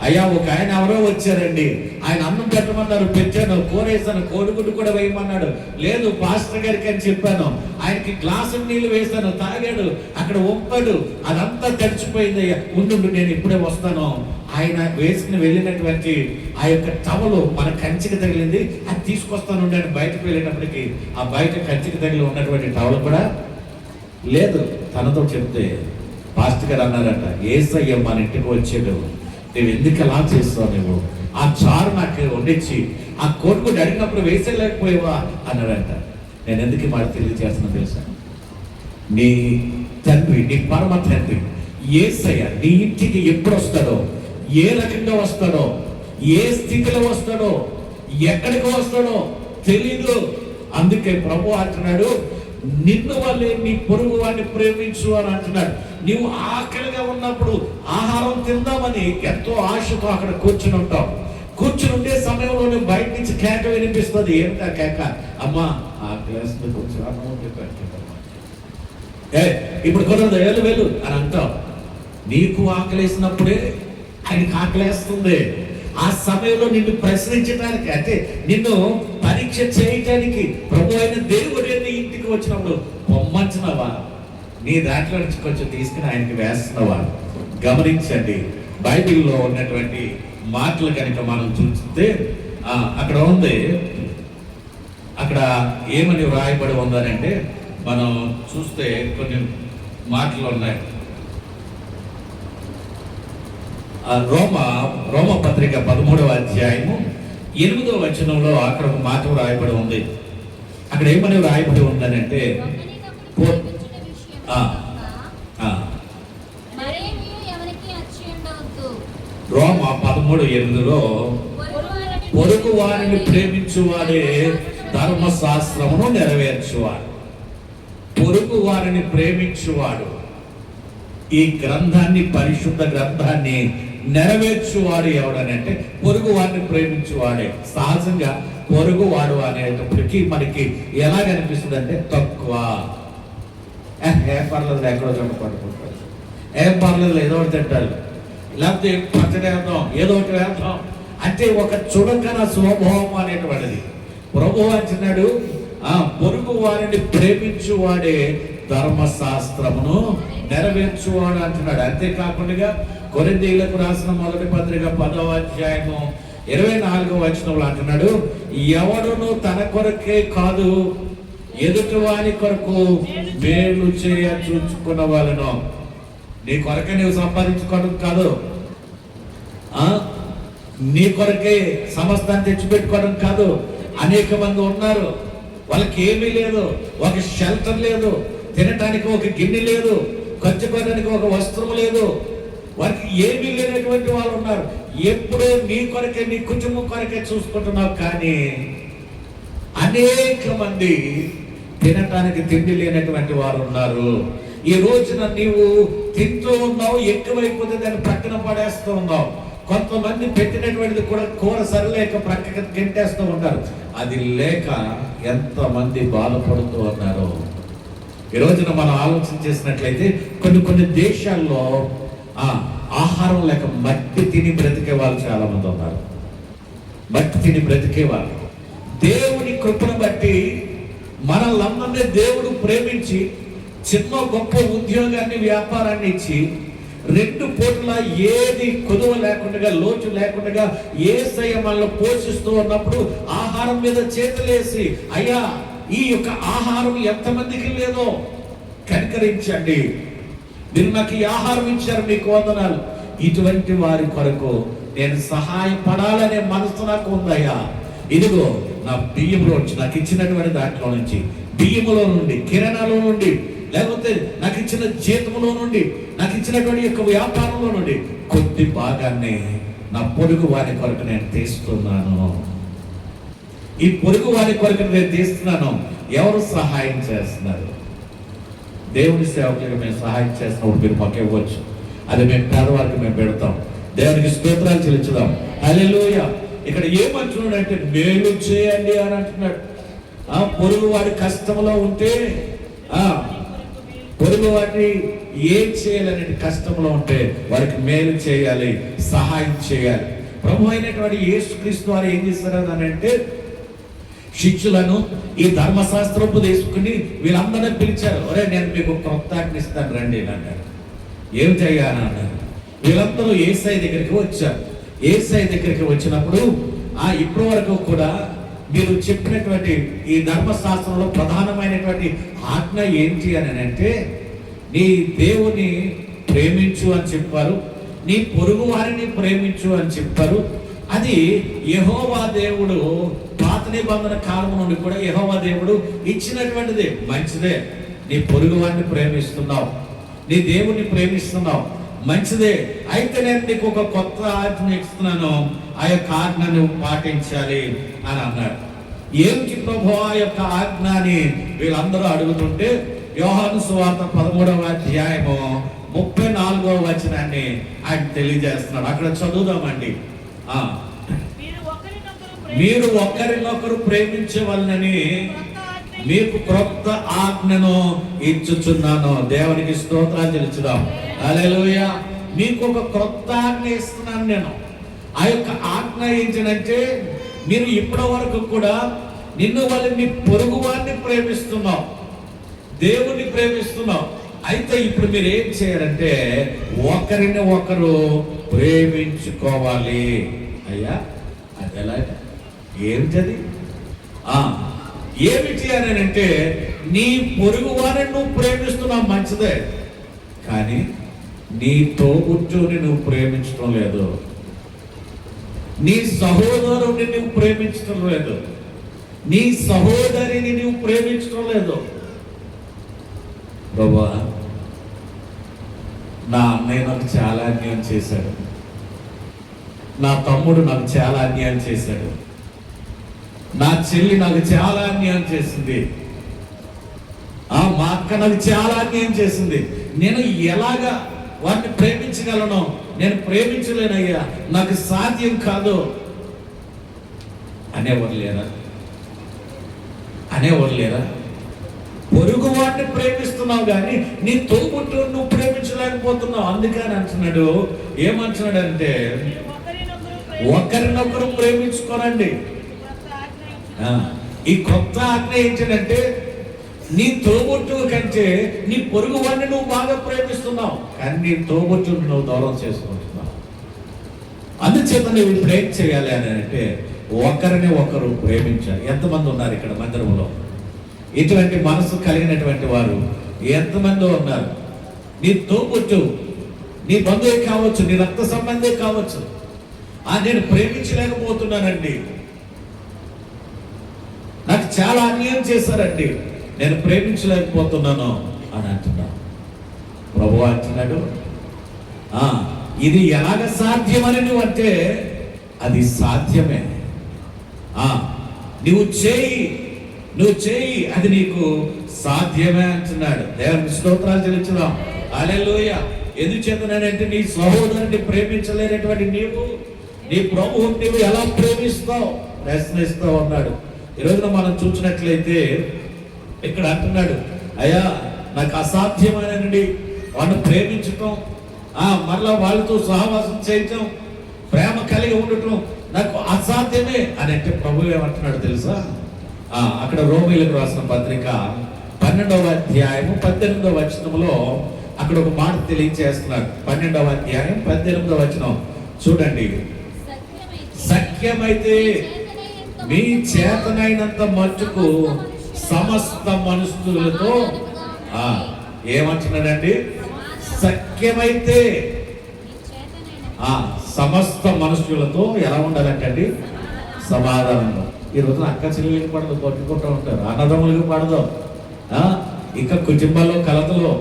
అయ్యా ఒక ఆయన ఎవరో వచ్చారండి, ఆయన అన్నం పెట్టమన్నారు, పెట్టాను, కూర వేసాను, కోడిగుడ్డు కూడా వేయమన్నాడు, లేదు పాస్టర్ గారికి అని చెప్పాను, ఆయనకి గ్లాసు నీళ్ళు వేసాను, తాగాడు, అక్కడ ఒప్పాడు, అదంతా తడిచిపోయింది, అయ్యా ఉండు నేను ఇప్పుడే వస్తాను. ఆయన వేసుకుని వెళ్ళినటువంటి ఆ యొక్క టవలు మన కంచికి తగిలింది, అది తీసుకొస్తాను అని బయటకు వెళ్ళేటప్పటికి ఆ బయట కంచికి తగిలి ఉన్నటువంటి టవల్ కూడా లేదు. తనతో చెప్తే పాస్టర్ గారు అన్నారట, యేసయ్య మన ఇంటికి వచ్చాడు, నువ్వు ఎందుకు అలా చేస్తావు, నువ్వు ఆ చారు నాకు వండించి ఆ కోడిగుడ్డు అడిగినప్పుడు వేసేయలేకపోయావా అన్నాడంట. నేను ఎందుకు మాట తెలియజేస్తున్నా తెలుసా? నీ తండ్రి, నీ పరమ తండ్రి యేసయ్య నీ ఇంటికి ఎప్పుడు వస్తాడో, ఏ రకంగా వస్తాడో, ఏ స్థితిలో వస్తాడో, ఎక్కడికి వస్తాడో తెలీదు. అందుకే ప్రభు అంటున్నాడు, నిన్ను వల్లే నీ పొరుగు వాడిని ప్రేమించు అని అంటున్నాడు. నీవు ఆకలిగా ఉన్నప్పుడు ఆహారం తిందామని ఎంతో ఆశతో అక్కడ కూర్చుని ఉంటావు, కూర్చుని ఉండే సమయంలో బయట నుంచి కేక వినిపిస్తుంది. ఏమిటా కేక? అమ్మా ఆ గ్లాస్ ఇప్పుడు కుదరదు, వెళ్ళు అని అంటావు. నీకు ఆకలేసినప్పుడే ఆయనకి ఆకలేస్తుంది. ఆ సమయంలో నిన్ను ప్రశ్నించడానికి, అంటే నిన్ను పరీక్ష చేయటానికి ప్రభు అయిన దేవుడు నీ ఇంటికి వచ్చినప్పుడు పొమ్మంచినవా, నీ దాంట్లో నుంచి కొంచెం తీసుకుని ఆయనకి వేస్తున్నావా? గమనించండి, బైబిల్లో ఉన్నటువంటి మాటలు కనుక మనం చూస్తే అక్కడ ఉంది, అక్కడ ఏమని వ్రాయబడి ఉందనంటే మనం చూస్తే కొన్ని మాటలు ఉన్నాయి. రోమ పత్రిక 13వ అధ్యాయము 8వ వచనంలో అక్కడ ఒక మాట వ్రాయబడి ఉంది. అక్కడ ఏమని వ్రాయబడి ఉందనంటే రోమ 13:8లో పొరుగు వారిని ప్రేమించువాడే ధర్మశాస్త్రమును నెరవేర్చువాడు. పొరుగు వారిని ప్రేమించువాడు ఈ గ్రంథాన్ని, పరిశుద్ధ గ్రంథాన్ని నెరవేర్చువాడు ఎవడనంటే పొరుగు వారిని ప్రేమించువాడే. సహజంగా పొరుగువాడు అనేటప్పటికీ మనకి ఎలా కనిపిస్తుంది అంటే తక్కువ, ఏం పర్లేదు ఎక్కడో చోట పట్టుకుంటారు, ఏం పర్లేదు ఏదో ఒకటి తింటారు, లేకపోతే పచ్చడి వేద్దాం, ఏదో ఒకటి వేద్దాం అంటే ఒక చులకన స్వభావం అనేటువంటిది. ప్రభువు అంటున్నాడు పొరుగు వారిని ప్రేమించువాడే ధర్మశాస్త్రమును నెరవేర్చువాడు అంటున్నాడు. అంతేకాకుండా కొరింథీయులకు రాసిన మొదటి పత్రిక 10వ అధ్యాయము 24వ వచనంలో అంటున్నాడు, ఎవడును తన కొరకే కాదు ఎదుటి వాని కొరకు మేలు చేయ చూచుకున్న వాళ్ళను. నీ కొరకే నువ్వు సంపాదించుకోవడం కాదు, నీ కొరకే సమస్తాన్ని తెచ్చిపెట్టుకోవడం కాదు. అనేక మంది ఉన్నారు, వాళ్ళకి ఏమీ లేదు, ఒక షెల్టర్ లేదు, తినటానికి ఒక గిన్నె లేదు, ఖర్చుకోవడానికి ఒక వస్త్రం లేదు, వారికి ఏమీ లేనటువంటి వాళ్ళు ఉన్నారు. ఎప్పుడూ నీ కొరకే, నీ కుటుంబం కొరకే చూసుకుంటున్నావు. కానీ అనేక మంది తినటానికి తిండి లేనటువంటి వారు ఉన్నారు. ఈ రోజున నీవు తింటూ ఉన్నావు, ఎక్కువైపోతే దాన్ని ప్రక్కన పడేస్తూ ఉన్నావు. కొంతమంది పెట్టినటువంటిది కూడా కూర సరిలేక ప్రక్కన గెంటేస్తూ ఉంటారు. అది లేక ఎంతమంది బాధపడుతూ ఉన్నారు. ఈ రోజున మనం ఆలోచన చేసినట్లయితే కొన్ని దేశాల్లో ఆహారం లేక మట్టి తిని బ్రతికే వాళ్ళు చాలా మంది ఉన్నారు. మట్టి తిని బ్రతికే వాళ్ళు. దేవుని కృపను బట్టి మనల్ని దేవుడు ప్రేమించి చిన్న గొప్ప ఉద్యోగాన్ని, వ్యాపారాన్ని ఇచ్చి 2 పూటల ఏది కొదువ లేకుండా, లోటు లేకుండా యేసయ్య మనల్ని పోషిస్తూ ఉన్నప్పుడు ఆహారం మీద చేతులేసి, అయ్యా ఈ యొక్క ఆహారం ఎంతమందికి లేదో కనికరించండి, మీరు నాకు ఈ ఆహారం ఇచ్చారు, మీకు వందనాలు. ఇటువంటి వారి కొరకు నేను సహాయపడాలనే మనసు నాకు ఉందయ్యా. ఇదిగో నా బియ్యంలో నుంచి, నాకు ఇచ్చినటువంటి దాంట్లో నుంచి, బియ్యములో నుండి, కిరణాలో నుండి, లేకపోతే నాకు ఇచ్చిన జీతంలో నుండి, నాకు ఇచ్చినటువంటి యొక్క వ్యాపారంలో నుండి కొద్ది భాగాన్ని నా పొరుగు వారి కొరకు నేను తీస్తున్నాను. ఈ పొరుగు వారి కొరకు నేను తీస్తున్నాను. ఎవరు సహాయం చేస్తున్నారు? దేవుని సేవకులకు మేము సహాయం చేస్తున్నప్పుడు మీరు మాకు ఇవ్వచ్చు. అది మేము పేదవారికి మేము పెడతాం. దేవునికి స్తోత్రాలు చెల్లించుదాం. హల్లెలూయా. ఇక్కడ ఏమంటున్నాడు అంటే మేలు చేయండి అని అంటున్నాడు. పొరుగు వారి కష్టంలో ఉంటే, పొరుగు వారిని ఏం చేయాలనే కష్టంలో ఉంటే వారికి మేలు చేయాలి, సహాయం చేయాలి. ప్రభు అయినటువంటి యేసుక్రీస్తు వారు ఏం చేస్తారు అని అంటే, శిష్యులను ఈ ధర్మశాస్త్రపు తీసుకుని వీళ్ళందరినీ పిలిచారు. ఒరే నేను మీకు క్రొత్త ఆజ్ఞ ఇస్తాను రండి అన్నారు. ఏం చేయాలని అన్నారు. వీళ్ళందరూ యేసయ్య దగ్గరికి వచ్చారు. యేసయ్య దగ్గరికి వచ్చినప్పుడు ఇప్పటి వరకు కూడా మీరు చెప్పినటువంటి ఈ ధర్మశాస్త్రంలో ప్రధానమైనటువంటి ఆజ్ఞ ఏంటి అని అంటే, నీ దేవుని ప్రేమించు అని చెప్పారు, నీ పొరుగు వారిని ప్రేమించు అని చెప్పారు. అది యెహోవా దేవుడు పాత నిబంధన కాలం నుండి కూడా యెహోవా దేవుడు ఇచ్చినటువంటిది. మంచిదే, నీ పొరుగు వారిని ప్రేమిస్తున్నావు, నీ దేవుని ప్రేమిస్తున్నావు, మంచిదే. అయితే నేను నీకు ఒక కొత్త ఆజ్ఞ ఇస్తున్నాను, ఆ యొక్క ఆజ్ఞను పాటించాలి అని అన్నాడు. ఏమిటి ప్రభు ఆ యొక్క ఆజ్ఞని వీళ్ళందరూ అడుగుతుంటే, యోహాను సువార్త 13వ అధ్యాయము 34వ వచనాన్ని ఆయన తెలియజేస్తున్నాడు. అక్కడ చదువుదామండి. మీరు ఒకరినొకరు ప్రేమించవలనని మీకు క్రొత్త ఆజ్ఞను ఇచ్చుచున్నాను. దేవునికి స్తోత్రాలు చెల్లించుదాం. హల్లెలూయా. మీకు ఒక క్రొత్త ఆజ్ఞ ఇస్తున్నాను నేను. ఆ యొక్క ఆజ్ఞ ఏంటంటే, మీరు ఇప్పటి వరకు కూడా నిన్ను వాళ్ళు నీ పొరుగు వారిని ప్రేమిస్తున్నావు, దేవుణ్ణి ప్రేమిస్తున్నావు. అయితే ఇప్పుడు మీరు ఏం చేయాలంటే ఒకరిని ఒకరు ప్రేమించుకోవాలి. అయ్యా అది ఎలా? ఏమిటది? ఏమిటి అని అంటే, నీ పొరుగు వారిని నువ్వు ప్రేమిస్తున్నావు, మంచిదే. కానీ నీ తోబుట్టుని నువ్వు ప్రేమించడం లేదు, నీ సహోదరుని నువ్వు ప్రేమించడం లేదు, నీ సహోదరిని నువ్వు ప్రేమించడం లేదు. ప్రభువా, నా అన్నయ్య నాకు చాలా అన్యాయం చేశాడు, నా తమ్ముడు నాకు చాలా అన్యాయం చేశాడు, నా చెల్లి నాకు చాలా అన్యాయం చేసింది, మా అక్క నాకు చాలా అన్యాయం చేసింది. నేను ఎలాగా వారిని ప్రేమించగలను? నేను ప్రేమించలేనయ్యా, నాకు సాధ్యం కాదు అనేవారు లేరా? పొరుగు వాడిని ప్రేమిస్తున్నావు కానీ నీ తోబుట్టు నువ్వు ప్రేమించలేకపోతున్నావు. అందుకని అంటున్నాడు, ఏమంటున్నాడు అంటే, ఒకరినొకరు ప్రేమించుకోనండి. ఈ కొత్త ఆజ్ఞ ఏంటంటే, నీ తోబుట్టు కంటే నీ పొరుగు వాడిని నువ్వు బాగా ప్రేమిస్తున్నావు, కానీ నీ తోబుట్టుని నువ్వు దూరం చేసుకుంటున్నావు. అందుచేత నువ్వు ఇప్పుడు ఏం చేయాలి అని అంటే, ఒకరిని ఒకరు ప్రేమించాలి. ఎంతమంది ఉన్నారు ఇక్కడ మందిరంలో ఇటువంటి మనసు కలిగినటువంటి వారు? ఎంతమంది ఉన్నారు? నీ తోబుట్టు, నీ బంధువే కావచ్చు, నీ రక్త సంబంధే కావచ్చు, నేను ప్రేమించలేకపోతున్నానండి, నాకు చాలా అన్యాయం చేశారండి, నేను ప్రేమించలేకపోతున్నాను అని అంటున్నా. ప్రభు అంటున్నాడు, ఇది ఎలాగ సాధ్యమని నువ్వు అంటే, అది సాధ్యమే. నువ్వు చేయి, అది నీకు సాధ్యమే అంటున్నాడు. దేవునికి స్తోత్రాలు చెల్లించుదాం. హల్లెలూయా. ఎందుచేతనంటే, నీ సహోదరుని ప్రేమించలేనటువంటి నీవు నీ ప్రభువుని నీవు ఎలా ప్రేమిస్తావు ప్రశ్నిస్తావు అన్నాడు. ఈ రోజున మనం చూసినట్లయితే ఇక్కడ అంటున్నాడు, అయ్యా నాకు అసాధ్యమైనది వాళ్ళని ప్రేమించటం, మరలా వాళ్ళతో సహవాసం చేయటం, ప్రేమ కలిగి ఉండటం నాకు అసాధ్యమే అని అంటే ప్రభు ఏమంటున్నాడు తెలుసా? అక్కడ రోమీయులకు రాసిన పత్రిక 12వ అధ్యాయము 18వ వచనంలో అక్కడ ఒక మాట తెలియజేస్తున్నాడు. 12వ అధ్యాయం 18వ వచనం చూడండి. సఖ్యమైతే మీ చేతనైనంత మట్టుకు సమస్త మనుషులతో, ఏమంటున్నాడండి? సఖ్యమైతే సమస్త మనుషులతో ఎలా ఉండాలంటండి? సమాధానంగా. ఈ రోజున అక్క చెల్లెలకి పడదు, కొట్టుకుంటూ ఉంటారు, అన్నదమ్ములకి పడదు, ఇంకా కుటుంబాల్లో కలతలో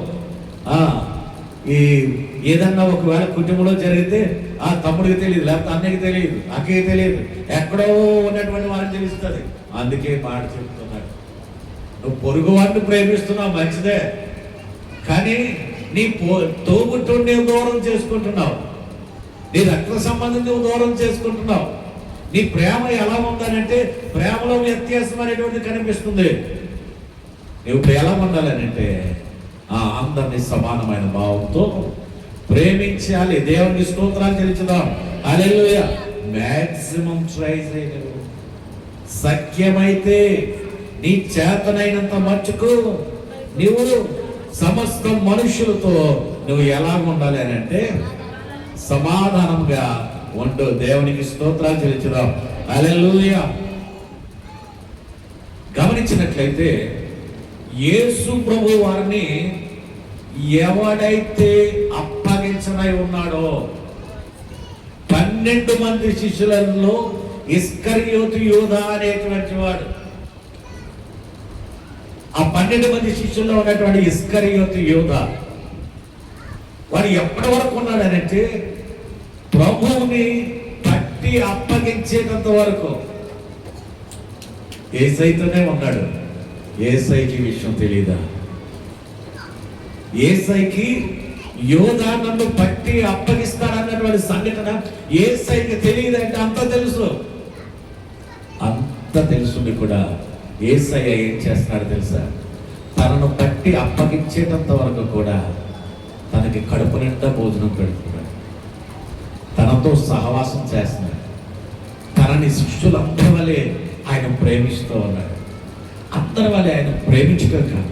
ఈ ఏదన్నా ఒకవేళ కుటుంబంలో జరిగితే తమ్ముడికి తెలియదు, లేకపోతే అన్నయ్యకి తెలియదు, అక్కకి తెలియదు, ఎక్కడో ఉన్నటువంటి వారిని తెలుస్తుంది. అందుకే మాట చెప్తున్నాడు, నువ్వు పొరుగు వాడిని ప్రేమిస్తున్నావు, మంచిదే, కానీ నీ తోబుట్టుని నువ్వు దూరం చేసుకుంటున్నావు, నీ రక్త సంబంధం నువ్వు దూరం చేసుకుంటున్నావు. నీ ప్రేమ ఎలా ఉందనంటే, ప్రేమలో వ్యత్యాసం అనేటువంటి కనిపిస్తుంది. నువ్వు ఇప్పుడు ఎలా ఉండాలనంటే, అందరినీ సమానమైన భావంతో ప్రేమించాలి. దేవునికి స్తోత్రాలు చెల్లించుదాం. హల్లెలూయా. మాక్సిమం ట్రై చేయగలరు. సఖ్యమైతే నీ చేతనైనంత మట్టుకు నువ్వు సమస్త మనుషులతో నువ్వు ఎలా ఉండాలి అని అంటే, సమాధానంగా ఉండు. దేవునికి స్తోత్రాలు చెల్లించుదాం. హల్లెలూయా. గమనించినట్లయితే యేసు ప్రభు వారిని ఎవడైతే అప్పగించనై ఉన్నాడో, 12 మంది శిష్యులలో ఇస్కరియోతు యూదా అనేటువంటి వాడు, ఆ 12 మంది శిష్యుల్లో ఉన్నటువంటి ఇస్కరియోతు యూదా, వాడు ఎప్పటి వరకు ఉన్నాడనంటే ప్రభువుని పట్టి అప్పగించేటంత వరకు యేసయ్యతోనే ఉన్నాడు. యేసయ్యకి విషయం తెలియదా? యేసయ్యకి యోధా నన్ను పట్టి అప్పగిస్తాడన్నటువంటి సంఘటన యేసయ్యకి తెలియదంటే అంత తెలుసు. అంతా తెలుసుండి కూడా యేసయ్య ఏం చేస్తున్నాడు తెలుసా? తనను పట్టి అప్పగించేటంత వరకు కూడా తనకి కడుపు నిండా భోజనం పెడుతున్నాడు, తనతో సహవాసం చేస్తున్నాడు, తనని శిష్యులందరి వల్లే ఆయన ప్రేమిస్తూ ఉన్నాడు. అందరి వల్లే ఆయన ప్రేమించడం కాదు,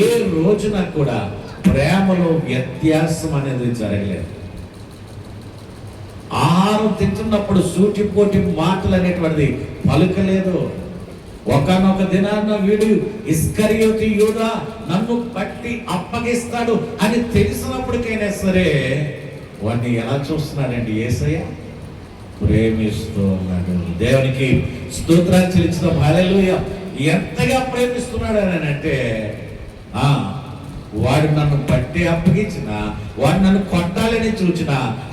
ఏ రోజున కూడా ప్రేమలో వ్యత్యాసం అనేది జరగలేదు. ఆహారం తింటున్నప్పుడు సూటిపోటి మాటలు అనేటువంటిది పలుకలేదు. ఒకనొక దినాన్న వీడు ఇస్కరియోతు యూదా నన్ను పట్టి అప్పగిస్తాడు అని తెలిసినప్పటికైనా సరే వాడిని ఎలా చూస్తున్నాడండి యేసయ్య? ప్రేమిస్తూ ఉన్నాడు. దేవునికి స్తోత్రాలు చెల్లించిన హల్లెలూయా. ఎంతగా ప్రేమిస్తున్నాడు అని అంటే వాడు నన్ను పట్టి అప్పగించిన, వాడు నన్ను కొట్టాలని చూచిన,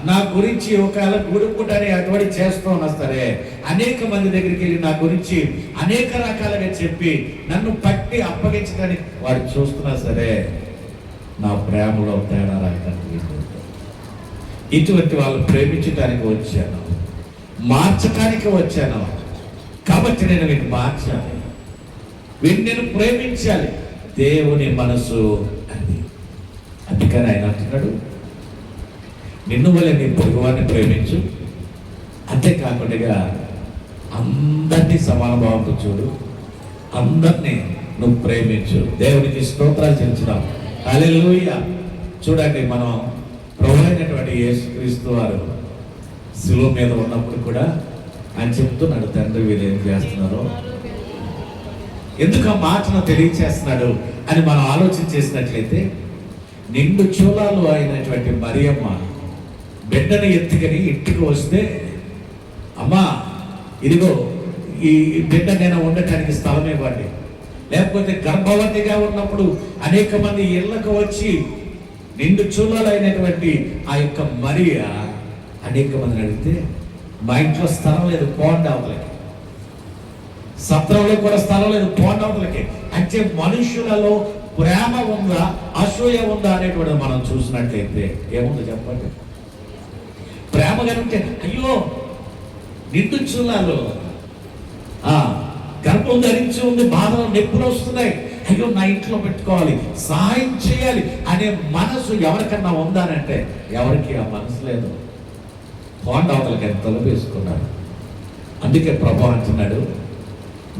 నా గురించి ఒకవేళ గుడుపుటని అటువంటి చేస్తూ ఉన్నా సరే అనేక మంది దగ్గరికి వెళ్ళి నా గురించి అనేక రకాలుగా చెప్పి నన్ను పట్టి అప్పగించడానికి వాడు చూస్తున్నా సరే నా ప్రేమలో తేడా రాయడానికి ఇటువంటి వాళ్ళు ప్రేమించడానికి వచ్చాను, మార్చడానికి వచ్చాను. కాబట్టి నేను వీటిని మార్చాలి, వీటిని నేను ప్రేమించాలి. దేవుని మనసు అది. అందుకని ఆయన అంటున్నాడు, నిన్ను వల్ల నీ పొరుగువాన్ని ప్రేమించు, అంతేకాకుండా అందరినీ సమానభావంతో చూడు, అందరినీ నువ్వు ప్రేమించు. దేవునికి స్తోత్రాలు చెల్లించుదాం. హల్లెలూయా. చూడండి, మనం ప్రభు అయినటువంటి యేసుక్రీస్తు వారు శిలువ మీద ఉన్నప్పుడు కూడా ఆయన చెప్తున్నాడు, తండ్రి వీళ్ళు ఏం చేస్తున్నారో, ఎందుకు ఆ మాటను తెలియచేస్తున్నాడు అని మనం ఆలోచన చేసినట్లయితే, నిండు చూలాలు అయినటువంటి మరియమ్మ బిడ్డను ఎత్తుకొని ఇంటికి వస్తే, అమ్మా ఇదిగో ఈ బిడ్డ నేను ఉండటానికి స్థలం ఇవ్వండి, లేకపోతే గర్భవతిగా ఉన్నప్పుడు అనేక మంది ఇళ్లకు వచ్చి నిండు చూలాలు అయినటువంటి ఆ యొక్క మరియ అనేక మందిని అడిగితే, మా ఇంట్లో స్థలం లేదు, పోండి అవతలకి, సత్రంలో కూడా స్థలం లేదు, పోండి అవతలకి. అంటే మనుషులలో ప్రేమ ఉందా, అసూయ ఉందా అనేటువంటిది మనం చూసినట్లయితే ఏముంది చెప్పండి? ప్రేమ కనుంటే, అయ్యో నిండు చూలాలు గర్భం ధరించి ఉంది, బాధలు నొప్పులు వస్తున్నాయి, అయ్యో నా ఇంట్లో పెట్టుకోవాలి, సహాయం చేయాలి అనే మనసు ఎవరికన్నా ఉందానంటే ఎవరికి ఆ మనసు లేదు. పోండి అవతలకి ఎంత తలపేసుకున్నాడు. అందుకే ప్రభు అంటున్నాడు,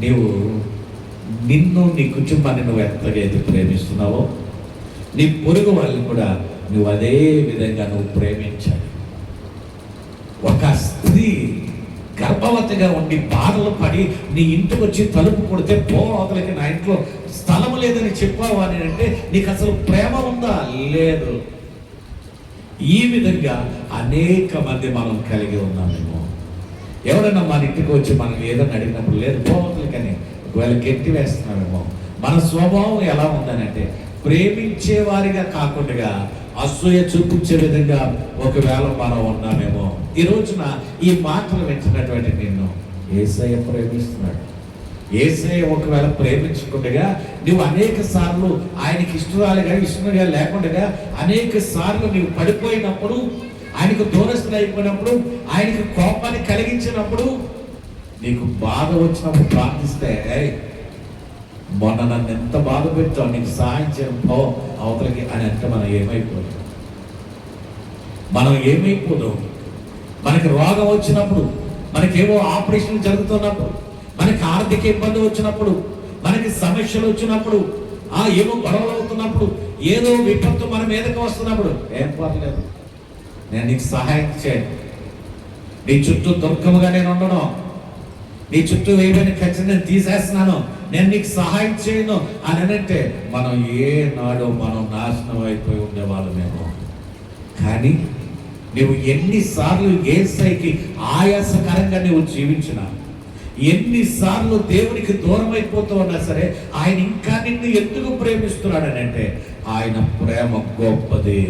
నీవు నిన్ను నీ కుటుంబాన్ని నువ్వు ఎంతగా అయితే ప్రేమిస్తున్నావో నీ పొరుగు వాళ్ళని కూడా నువ్వు అదే విధంగా నువ్వు ప్రేమించాలి. ఒక స్త్రీ గర్భవతిగా ఉండి బాధలు పడి నీ ఇంటికి వచ్చి తలుపు కొడితే, పో అవతలకి, నా ఇంట్లో స్థలం లేదని చెప్పావు అని అంటే నీకు అసలు ప్రేమ ఉందా? లేదు. ఈ విధంగా అనేక మంది మనం కలిగి ఉన్నామేమో. ఎవరైనా మన ఇంటికి వచ్చి మనం ఏదైనా అడిగినప్పుడు లేదు పోవట్లేకని ఒకవేళ గట్టి వేస్తున్నామేమో. మన స్వభావం ఎలా ఉందనంటే ప్రేమించే వారిగా కాకుండా అసూయ చూపించే విధంగా ఒకవేళ మనం ఉన్నామేమో. ఈ రోజున ఈ మాటలు వింటున్నటువంటి నిన్ను యేసయ్య ప్రేమిస్తున్నాడు. యేసయ్య ఒకవేళ ప్రేమించకుండా నువ్వు అనేక సార్లు ఆయనకి ఇష్టంగా లేకుండా అనేక సార్లు నువ్వు పడిపోయినప్పుడు, ఆయనకు దూరస్తులు అయిపోయినప్పుడు, ఆయనకు కోపాన్ని కలిగించినప్పుడు, నీకు బాధ వచ్చినప్పుడు ప్రార్థిస్తే, మొన్న నన్ను ఎంత బాధ పెట్టావు, నీకు సహాయం చేయడం పో అవతలకి అని అంటే మనం ఏమైపోదు. మనకి రోగం వచ్చినప్పుడు, మనకేవో ఆపరేషన్ జరుగుతున్నప్పుడు, మనకి ఆర్థిక ఇబ్బంది వచ్చినప్పుడు, మనకి సమస్యలు వచ్చినప్పుడు, ఏమో గొడవలు అవుతున్నప్పుడు, ఏదో విపత్తు మన మీదకి వస్తున్నప్పుడు, ఏం పర్లేదు, నేను నీకు సహాయం చేయను, నీ చుట్టూ దుర్గముగా నేను ఉండను, నీ చుట్టూ ఏమైనా ఖచ్చితంగా నేను తీసేస్తున్నాను, నేను నీకు సహాయం చేయను అని అంటే మనం ఏనాడో మనం నాశనం అయిపోయి ఉండేవాళ్ళమేమో. కానీ నువ్వు ఎన్నిసార్లు యేసయ్యకి ఆయాసకరంగా నువ్వు జీవించినా, ఎన్నిసార్లు దేవునికి దూరం అయిపోతూ ఉన్నా సరే ఆయన ఇంకా నిన్ను ఎందుకు ప్రేమిస్తున్నాడని అంటే ఆయన ప్రేమ గొప్పది.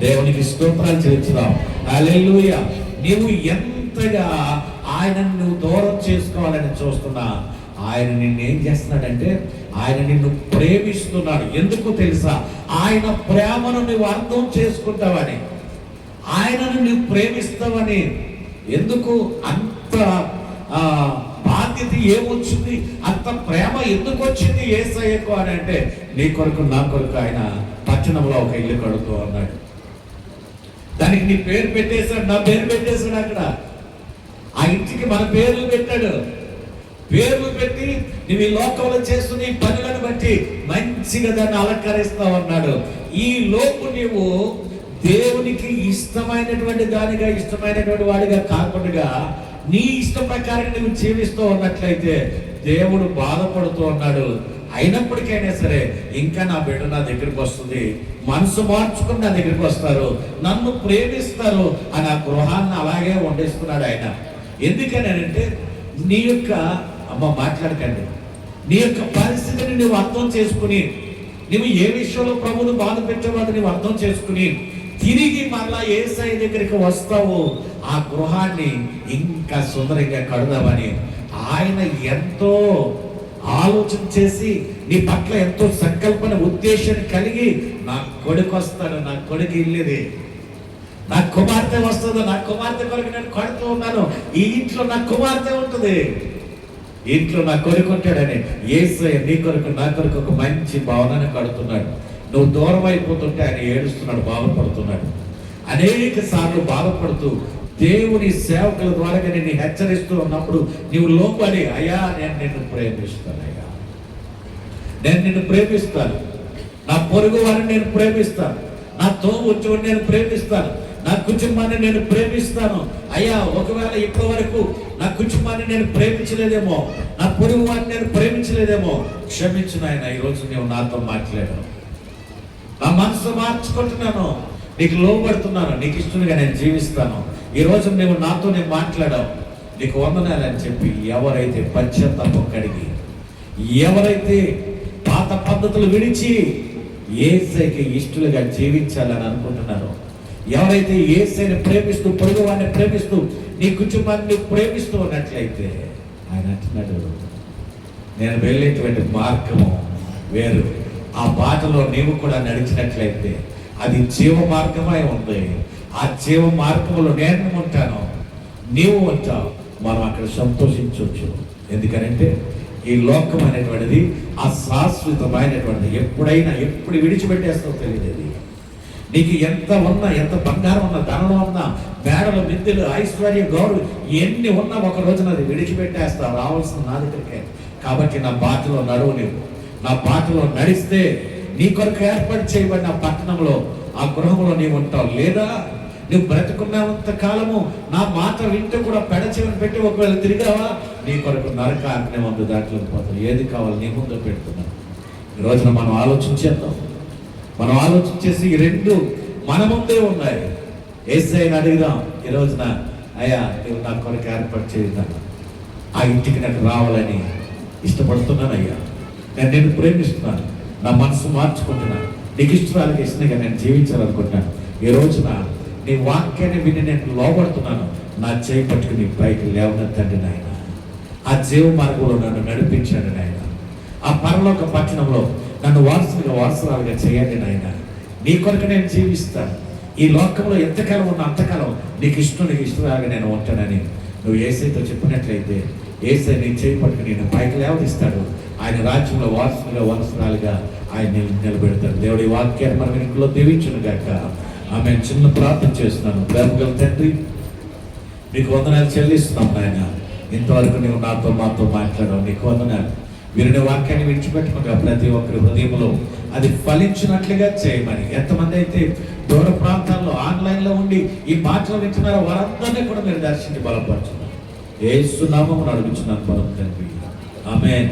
దేవునికి స్తోత్రాలు చెల్లించుదాం. హల్లెలూయా. నీవు ఎంతగా ఆయనను నువ్వు దూరం చేసుకోవాలని చూస్తున్నా, ఆయన నిన్ను ఏం చేస్తున్నాడంటే ఆయన నిన్ను ప్రేమిస్తున్నాడు. ఎందుకు తెలుసా? ఆయన ప్రేమను నువ్వు అర్థం చేసుకుంటావని, ఆయనను నువ్వు ప్రేమిస్తావని. ఎందుకు అంత బాధ బాధ్యత ఏమొచ్చింది, అంత ప్రేమ ఎందుకు వచ్చింది యేసయ్యకు అని అంటే, నీ కొరకు నా కొరకు ఆయన పట్టణంలో ఒక ఇల్లు కడుతూ అన్నాడు. దానికి నీ పేరు పెట్టేశాడు, నా పేరు పెట్టేశాడు. అక్కడ ఆ ఇంటికి మన పేర్లు పెట్టాడు. పేర్లు పెట్టి నువ్వు ఈ లోకంలో చేస్తున్న ఈ పనులను బట్టి మంచిగా దాన్ని అలంకరిస్తావు అన్నాడు. ఈ లోపు నీవు దేవునికి ఇష్టమైనటువంటి దానిగా, ఇష్టమైనటువంటి వాడిగా కాకుండా నీ ఇష్టం ప్రకారం నువ్వు జీవిస్తూ ఉన్నట్లయితే దేవుడు బాధపడుతూ ఉన్నాడు. అయినప్పటికైనా సరే ఇంకా నా బిడ్డ నా దగ్గరికి వస్తుంది, మనసు మార్చుకుని నా దగ్గరికి వస్తారు, నన్ను ప్రేమిస్తారు అని ఆ గృహాన్ని అలాగే వండిస్తున్నాడు ఆయన. ఎందుకని అంటే నీ యొక్క మాట్లాడకండి, నీ యొక్క పరిస్థితిని నువ్వు అర్థం చేసుకుని, నువ్వు ఏ విషయంలో ప్రభువును బాధ పెట్టేవాడు నువ్వు అర్థం చేసుకుని తిరిగి మరలా యేసయ్య దగ్గరికి వస్తావు, ఆ గృహాన్ని ఇంకా సుందరంగా కడదామని ఆయన ఎంతో ఆలోచన చేసి నీ పట్ల ఎంతో సంకల్పన ఉద్దేశం కలిగి, నా కొడుకు వస్తాడు, నా కొడుకు ఇల్లుది, నా కుమార్తె వస్తుంది, నా కుమార్తె కొరకు నేను కడుతూ ఉన్నాను, ఈ ఇంట్లో నా కుమార్తె ఉంటుంది, ఇంట్లో నా కొడుకు ఉంటాడని యేసయ్య నీ కొరకు నా కొరకు ఒక మంచి భవనాన్ని కడుతున్నాడు. నువ్వు దూరం అయిపోతుంటే ఆయన ఏడుస్తున్నాడు, బాధపడుతున్నాడు. అనేక సార్లు బాధపడుతూ దేవుని సేవకుల ద్వారా నిన్ను హెచ్చరిస్తూ ఉన్నప్పుడు నీవు లోపడి, అయ్యా నేను నిన్ను ప్రేమిస్తాను, అయ్యా నేను నిన్ను ప్రేమిస్తాను, నా పొరుగు వారిని నేను ప్రేమిస్తాను, నా తోబుట్టువుని నేను ప్రేమిస్తాను, నా కుటుంబాన్ని నేను ప్రేమిస్తాను. అయ్యా ఒకవేళ ఇప్పటి వరకు నా కుటుంబాన్ని నేను ప్రేమించలేదేమో, నా పొరుగు వారిని నేను ప్రేమించలేదేమో, క్షమించు నాయన, ఈరోజు నీవు నాతో మాట్లాడాను, నా మనసు మార్చుకుంటున్నాను, నీకు లోబడుతున్నాను, నీకు ఇష్టంగా నేను జీవిస్తాను, ఈరోజు నువ్వు నాతో నేను మాట్లాడావు, నీకు వందనాలని చెప్పి ఎవరైతే పశ్చాత్తాపం కడిగి, ఎవరైతే పాత పద్ధతులు విడిచి యేసయ్యకి ఇష్టలుగా జీవించాలని అనుకుంటున్నారో, ఎవరైతే యేసయ్యని ప్రేమిస్తూ పొరుగువాడిని ప్రేమిస్తూ నీ కుటుంబాన్ని ప్రేమిస్తూ ఉన్నట్లయితే ఆయన అంటున్నాడు, నేను వెళ్ళేటువంటి మార్గము వేరు, ఆ బాటలో నీవు కూడా నడిచినట్లయితే అది జీవ మార్గమై ఉంది, ఆ జీవ మార్గంలో నేను ఉంటాను, నీవు ఉంటావు, మనం అక్కడ సంతోషించవచ్చు. ఎందుకనంటే ఈ లోకం అనేటువంటిది అశాశ్వతమైనటువంటిది, ఎప్పుడైనా ఎప్పుడు విడిచిపెట్టేస్తావు తెలియదు. నీకు ఎంత ఉన్నా, ఎంత బంగారం ఉన్నా, ధనం ఉన్నా, మేడలు, మిద్దెలు, ఐశ్వర్య, గౌరవం ఎన్ని ఉన్నా ఒక రోజున అది విడిచిపెట్టేస్తావు, రావాల్సిన నా దగ్గరికే. కాబట్టి నా బాటలో నడువు, నీవు నా బాటలో నడిస్తే నీ కొరకు ఏర్పాటు చేయబడిన పట్టణంలో, ఆ గృహంలో నీవు ఉంటావు. లేదా నువ్వు బ్రతుకున్నంత కాలము నా మాట వింటూ కూడా పెడచెవిని పెట్టి ఒకవేళ తిరిగావా, నీ కొరకు నరక అగ్ని ముందు దాంట్లోకి పోతావు. ఏది కావాలి నీ ముందు పెడుతున్నాను. ఈ రోజున మనం ఆలోచించేద్దాం, మనం ఆలోచించేసి ఈ రెండు మన ముందే ఉన్నాయి. యేసయ్యని అడుగుదాం ఈ రోజున, అయ్యా నువ్వు నా కొరకు ఏర్పాటు చేద్దాం, ఆ ఇంటికి నాకు రావాలని ఇష్టపడుతున్నాను, అయ్యా నేను నిన్ను ప్రేమిస్తున్నాను, నా మనసు మార్చుకుంటున్నాను, నీకు ఇష్టాలకి ఇష్టంగా నేను జీవించాలనుకుంటున్నాను. ఈ రోజున నీ వాక్యాన్ని విని నేను లోబడుతున్నాను, నా చేయి పట్టుకుని పైకి లేవనెత్తండి నాయన, ఆ జీవ మార్గంలో నన్ను నడిపించండి నాయన, ఆ పరలోక పట్టణంలో నన్ను వారసురాలుగా చేయండి నాయన, నీ కొరకు నేను జీవిస్తాను, ఈ లోకంలో ఎంతకాలం ఉన్నా అంతకాలం నీకు ఇష్టంలాగా నేను ఉంటానని నువ్వు యేసయ్యతో చెప్పినట్లయితే యేసయ్య నీ చేయి పట్టుకుని నేను పైకి లేవనిస్తాడు, ఆయన రాజ్యంలో వారసురాలుగా ఆయన నిలబెడతాడు. దేవుడి వాక్యాన్ని మనం ఇంట్లో దీవించును గాక. ఆమె చిన్న ప్రార్థన చేస్తున్నాను. ప్రేమగల తండ్రి, నీకు వందనాలు చెల్లిస్తున్నాం నాయన, ఇంతవరకు నువ్వు మాతో మాట్లాడావు, నీకు వందనాలు. వీరిని వాక్యాన్ని విడిచిపెట్టుకుంటా ప్రతి ఒక్కరి హృదయంలో అది ఫలించినట్లుగా చేయమని, ఎంతమంది అయితే దూర ప్రాంతాల్లో ఆన్లైన్లో ఉండి ఈ మాటలు వింటున్నారో వారందరినీ కూడా మీరు దర్శించి బలపరచున్నారు. యేసు నామమున అడుగుచున్నాను పరమ తండ్రి, ఆమేన్.